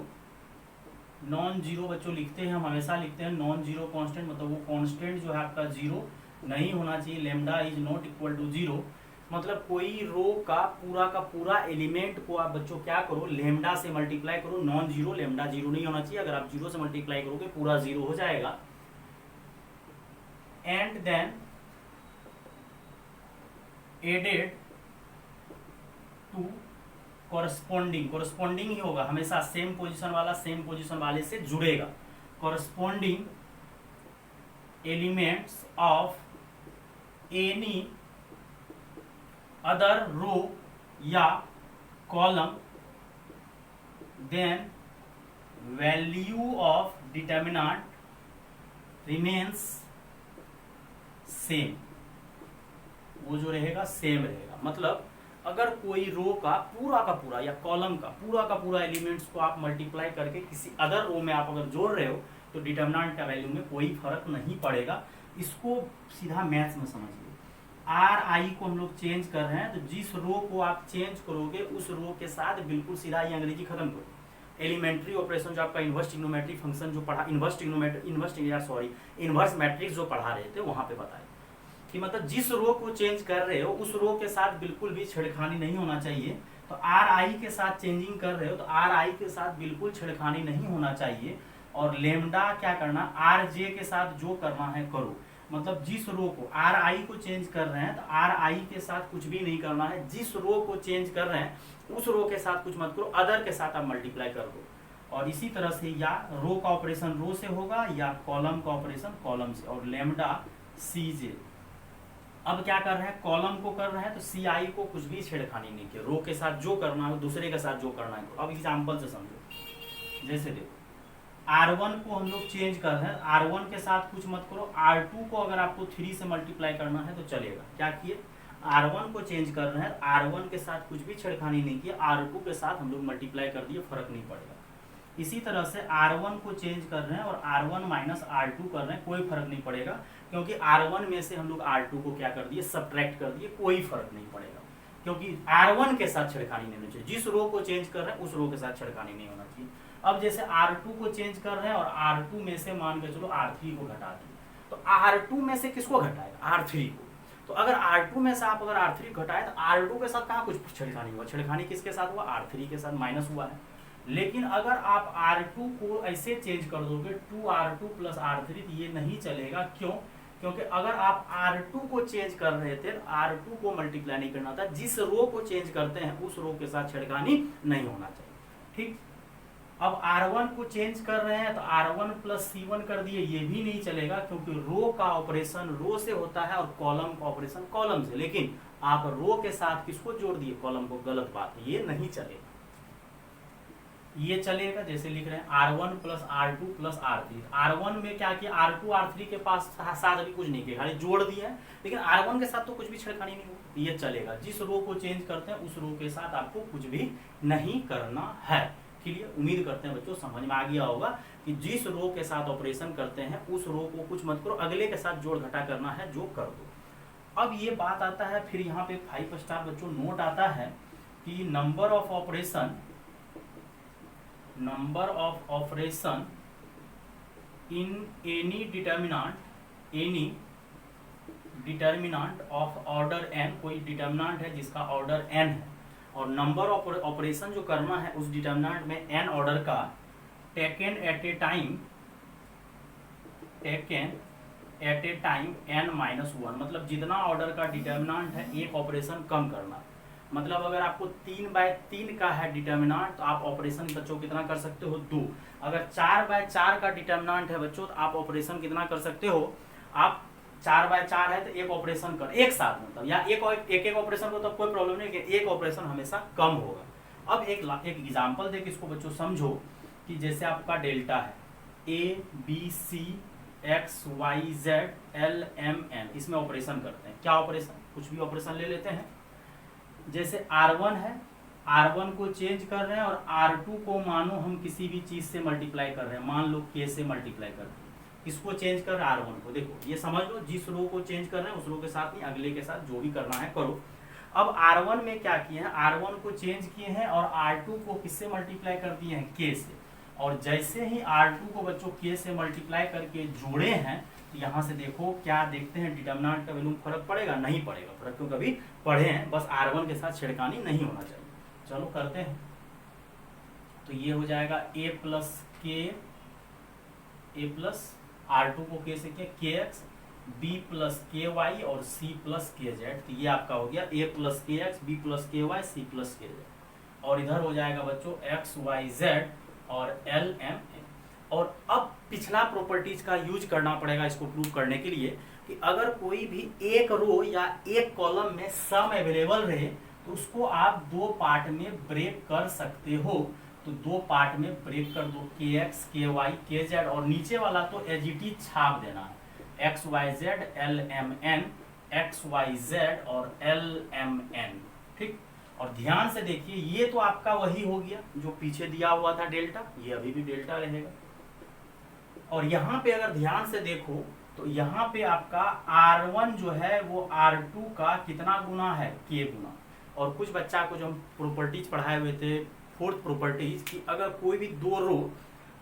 बच्चों लिखते हैं, हम हमेशा लिखते हैं नॉन जीरो कांस्टेंट, मतलब वो कांस्टेंट जो है आपका जीरो नहीं होना चाहिए, lambda is not equal to zero, मतलब कोई रो का पूरा एलिमेंट को आप बच्चों क्या करो, लेमडा से मल्टीप्लाई करो, नॉन जीरो, लेमडा जीरो नहीं होना चाहिए, अगर आप जीरो से मल्टीप्लाई करोगे पूरा जीरो हो जाएगा। And then added to corresponding ही होगा हमेशा, सेम पोजीशन वाले से जुड़ेगा, corresponding elements of any other row या column, then value of determinant remains same, वो जो रहेगा सेम रहेगा। मतलब अगर कोई रो का पूरा या कॉलम का पूरा एलिमेंट्स को आप मल्टीप्लाई करके किसी अदर रो में आप अगर जोड़ रहे हो, तो डिटर्मिनेंट का वैल्यू में कोई फर्क नहीं पड़ेगा। इसको सीधा मैथ्स में समझिए, आर आई को हम लोग चेंज कर रहे हैं, तो जिस रो को आप चेंज करोगे उस रो के साथ बिल्कुल सीधा, ये अंग्रेजी खत्म करो, एलिमेंट्री ऑपरेशन जो आपका इन्वर्स ट्रिग्नोमेट्री फंक्शन जो पढ़ा, इन्वर्स मैट्रिक्स जो पढ़ा रहे थे वहां पे बताए कि मतलब जिस रो को चेंज कर रहे हो उस रो के साथ बिल्कुल भी छेड़खानी नहीं होना चाहिए। तो आर आई के साथ चेंजिंग कर रहे हो तो आर आई के साथ बिल्कुल छेड़खानी नहीं होना चाहिए, और लेमडा क्या करना, आर जे के साथ जो करना है करो, मतलब जिस रो को आर आई को चेंज कर रहे हैं तो आर आई के साथ कुछ भी नहीं करना है, जिस रो को चेंज कर रहे हैं उस रो के साथ कुछ मत करो, अदर के साथ आप मल्टीप्लाई कर दो। और इसी तरह से या रो का ऑपरेशन रो से होगा या कॉलम का ऑपरेशन कॉलम से, और लेमडा सी जे। अब क्या कर रहे हैं, कॉलम को कर रहे हैं तो सी आई को कुछ भी छेड़खानी नहीं किया, रो के साथ जो करना है दूसरे के साथ जो करना है। अब एग्जाम्पल से समझो, जैसे देखो R1 को हम लोग चेंज कर रहे हैं, R1 के साथ कुछ मत करो, R2 को अगर आपको 3 से मल्टीप्लाई करना है तो चलेगा। क्या किए, R1 को चेंज कर रहे हैं, R1 के साथ कुछ भी छेड़खानी नहीं किया, R2 के साथ हम लोग मल्टीप्लाई कर दिए, फर्क नहीं पड़ेगा। इसी तरह से R1 को चेंज कर रहे हैं और R1 माइनस R2 कर रहे हैं, कोई फर्क नहीं पड़ेगा, क्योंकि R1 में से हम लोग R2 को क्या कर दिए, सब्ट्रैक्ट कर दिए, कोई फर्क नहीं पड़ेगा, क्योंकि R1 के साथ छेड़खानी नहीं होनी चाहिए, जिस रो को चेंज कर रहे हैं उस रो के साथ छेड़खानी नहीं होना चाहिए। अब जैसे R2 को चेंज कर रहे हैं और R2 में से मान के चलो R3 को घटा दिए, तो R2 में से किसको घटाएगा, R3 को। तो अगर R2 में से आप अगर R3 घटाए तो R2 के साथ कहाँ कुछ छेड़खानी हुआ, छेड़खानी किसके साथ हुआ, R3 के साथ, माइनस हुआ है। लेकिन अगर आप R2 को ऐसे चेंज कर दोगे 2R2 प्लस R3, तो ये नहीं चलेगा। क्यों, क्योंकि अगर आप R2 को चेंज कर रहे थे R2 को मल्टीप्लाई नहीं करना था, जिस रो को चेंज करते हैं उस रो के साथ छेड़खानी नहीं होना चाहिए। ठीक, अब R1 को चेंज कर रहे हैं तो R1 प्लस C1 कर दिए, ये भी नहीं चलेगा, क्योंकि रो का ऑपरेशन रो से होता है और कॉलम का ऑपरेशन कॉलम से, लेकिन आप रो के साथ किसको जोड़ दिए, कॉलम को, गलत बात है, ये नहीं चलेगा। ये चलेगा जैसे लिख रहे हैं R1 plus R2 plus R3, R1 में क्या किया, R2 R3 के पास साथ अभी कुछ नहीं किया, खाली जोड़ दिया है, लेकिन R1 के साथ तो कुछ भी छेड़खानी नहीं होगी, ये चलेगा। जिस रो को चेंज करते हैं उस रो के साथ आपको कुछ भी नहीं करना है। क्लियर, उम्मीद करते हैं बच्चों समझ में आ गया होगा कि जिस रो के साथ ऑपरेशन करते हैं उस रो को कुछ मत करो, अगले के साथ जोड़ घटा करना है जो कर दो। अब ये बात आता है, फिर यहाँ पे 5 स्टार बच्चों नोट आता है कि number of operation in any determinant of order n, कोई डिटर्मिनेंट है जिसका ऑर्डर n है, और नंबर ऑफ ऑपरेशन जो करना है उस डिटर्मिनेंट में n ऑर्डर का, taken at a time n-1, मतलब जितना ऑर्डर का डिटर्मिनेंट है एक ऑपरेशन कम करना। मतलब अगर आपको 3/3 का है डिटर्मिनेंट तो आप ऑपरेशन बच्चों कितना कर सकते हो, 2। अगर 4/4 का डिटर्मिनेंट है बच्चों तो आप ऑपरेशन कितना कर सकते हो, आप 4/4 है तो एक ऑपरेशन कर एक साथ, मतलब या एक ऑपरेशन को तो कोई प्रॉब्लम नहीं, कि एक ऑपरेशन हमेशा कम होगा। अब एक एग्जांपल देके इसको बच्चों समझो कि जैसे आपका डेल्टा है ABC XYZ LMN, इसमें ऑपरेशन करते हैं। क्या ऑपरेशन, कुछ भी ऑपरेशन ले लेते हैं। जैसे R1 है, R1 को चेंज कर रहे हैं और R2 को मानो हम किसी भी चीज से मल्टीप्लाई कर रहे हैं, मान लो K से मल्टीप्लाई कर रहे हैं, इसको चेंज कर रहे हैं R1 को। देखो ये समझ लो, जिस रो को चेंज कर रहे हैं उस रो के साथ नहीं, अगले के साथ जो भी करना है करो। अब R1 में क्या किए हैं, R1 को चेंज किए हैं और R2 को किससे मल्टीप्लाई कर दिए हैं, K से। और जैसे ही R2 को बच्चों K से मल्टीप्लाई करके जोड़े हैं, तो यहाँ से देखो क्या देखते हैं, डिटर्मिनेंट का वैल्यू फर्क पड़ेगा, नहीं पड़ेगा फर्क, क्यों कभी पढ़े हैं, बस R1 के साथ छेड़खानी नहीं होना चाहिए। चलो करते हैं, तो ये हो जाएगा A प्लस R2 को K से किया KX, B प्लस KY और C प्लस KZ। तो ये आपका हो गया A plus KX, B plus KY, C plus KZ। और इधर हो जाएगा बच्चों XYZ और LMN। और अब पिछला प्रॉपर्टीज का यूज करना पड़ेगा इसको प्रूव करने के लिए, कि अगर कोई भी एक रो या एक कॉलम में सम अवेलेबल रहे तो उसको आप दो पार्ट में ब्रेक कर सकते हो। तो दो पार्ट में ब्रेक कर दो, KX KY KZ, और नीचे वाला तो एजीटी छाप देना है, XYZ LMN XYZ और LMN, ठीक। और ध्यान से देखिए, ये तो आपका वही हो गया जो पीछे दिया हुआ था डेल्टा, ये अभी भी डेल्टा रहेगा। और यहाँ पे अगर ध्यान से देखो तो यहाँ पे आपका R1 जो है वो R2 का कितना गुना है, K गुना। और कुछ बच्चा को जो हम प्रॉपर्टीज पढ़ाए हुए थे, फोर्थ प्रॉपर्टीज, कि अगर कोई भी दो रो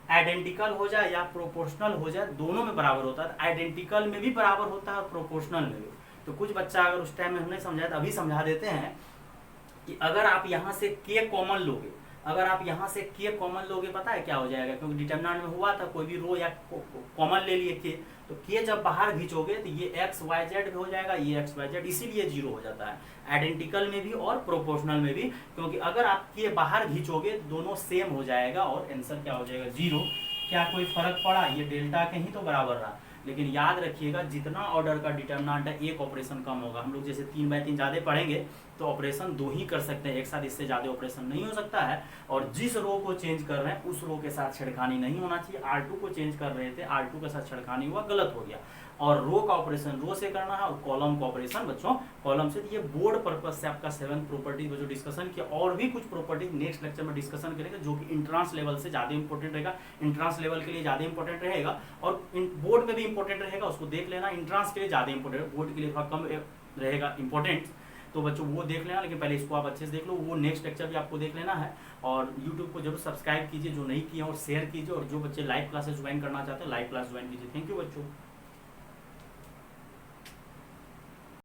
आइडेंटिकल हो जाए या प्रोपोर्शनल हो जाए, दोनों में बराबर होता है। आइडेंटिकल में भी बराबर होता है और प्रोपोर्शनल में भी। तो कुछ बच्चा अगर उस टाइम में हमने समझाया, तो अभी समझा देते हैं कि अगर आप यहाँ से K कॉमन लोगे, अगर आप यहाँ से K कॉमन लोगे, पता है क्या हो जाएगा, क्योंकि डिटर्मिनेंट में हुआ था कोई भी रो या कॉमन ले लिए K, तो K जब बाहर खींचोगे तो ये XYZ भी हो जाएगा, ये XYZ, इसीलिए 0 हो जाता है आइडेंटिकल में भी और प्रोपोर्शनल में भी, क्योंकि अगर आप K बाहर खींचोगे तो दोनों सेम हो जाएगा और आंसर क्या हो जाएगा, 0। क्या कोई फर्क पड़ा, ये डेल्टा के ही तो बराबर रहा। लेकिन याद रखिएगा, जितना ऑर्डर का डिटर्मिनेंट है एक ऑपरेशन कम होगा। हम लोग जैसे 3/3 ज़्यादा पढ़ेंगे तो ऑपरेशन 2 ही कर सकते हैं एक साथ, इससे ज़्यादा ऑपरेशन नहीं हो सकता है। और जिस रो को चेंज कर रहे हैं उस रो के साथ छेड़खानी नहीं होना चाहिए। R2 को चेंज कर रहे थे, R2 के साथ छेड़खानी हुआ, गलत हो गया। और रो का ऑपरेशन रो से करना है और कॉलम का ऑपरेशन बच्चों कॉलम से। ये बोर्ड पर्पज से आपका 7th प्रॉपर्टीज बच्चों डिस्कशन किया, और भी कुछ प्रॉपर्टीज नेक्स्ट लेक्चर में डिस्कशन करेंगे, जो कि इंट्रांस लेवल से ज़्यादा इंपॉर्टेंट रहेगा, इंट्रांस लेवल के लिए ज़्यादा इंपॉर्टेंट रहेगा, और बोर्ड में भी इंपॉर्टेंट रहेगा, उसको देख लेना। इंट्रांस के लिए ज़्यादा इंपॉर्टेंट, बोर्ड के लिए थोड़ा कम रहेगा इंपॉर्टेंट, तो बच्चों वो देख लेना। लेकिन पहले इसको आप अच्छे से देख लो, वो नेक्स्ट लेक्चर भी आपको देख लेना है। और यूट्यूब को जरूर सब्सक्राइब कीजिए जो नहीं किए, और शेयर कीजिए, और जो बच्चे लाइव क्लासेस ज्वाइन करना चाहते हैं लाइव क्लास ज्वाइन कीजिए। थैंक यू बच्चों।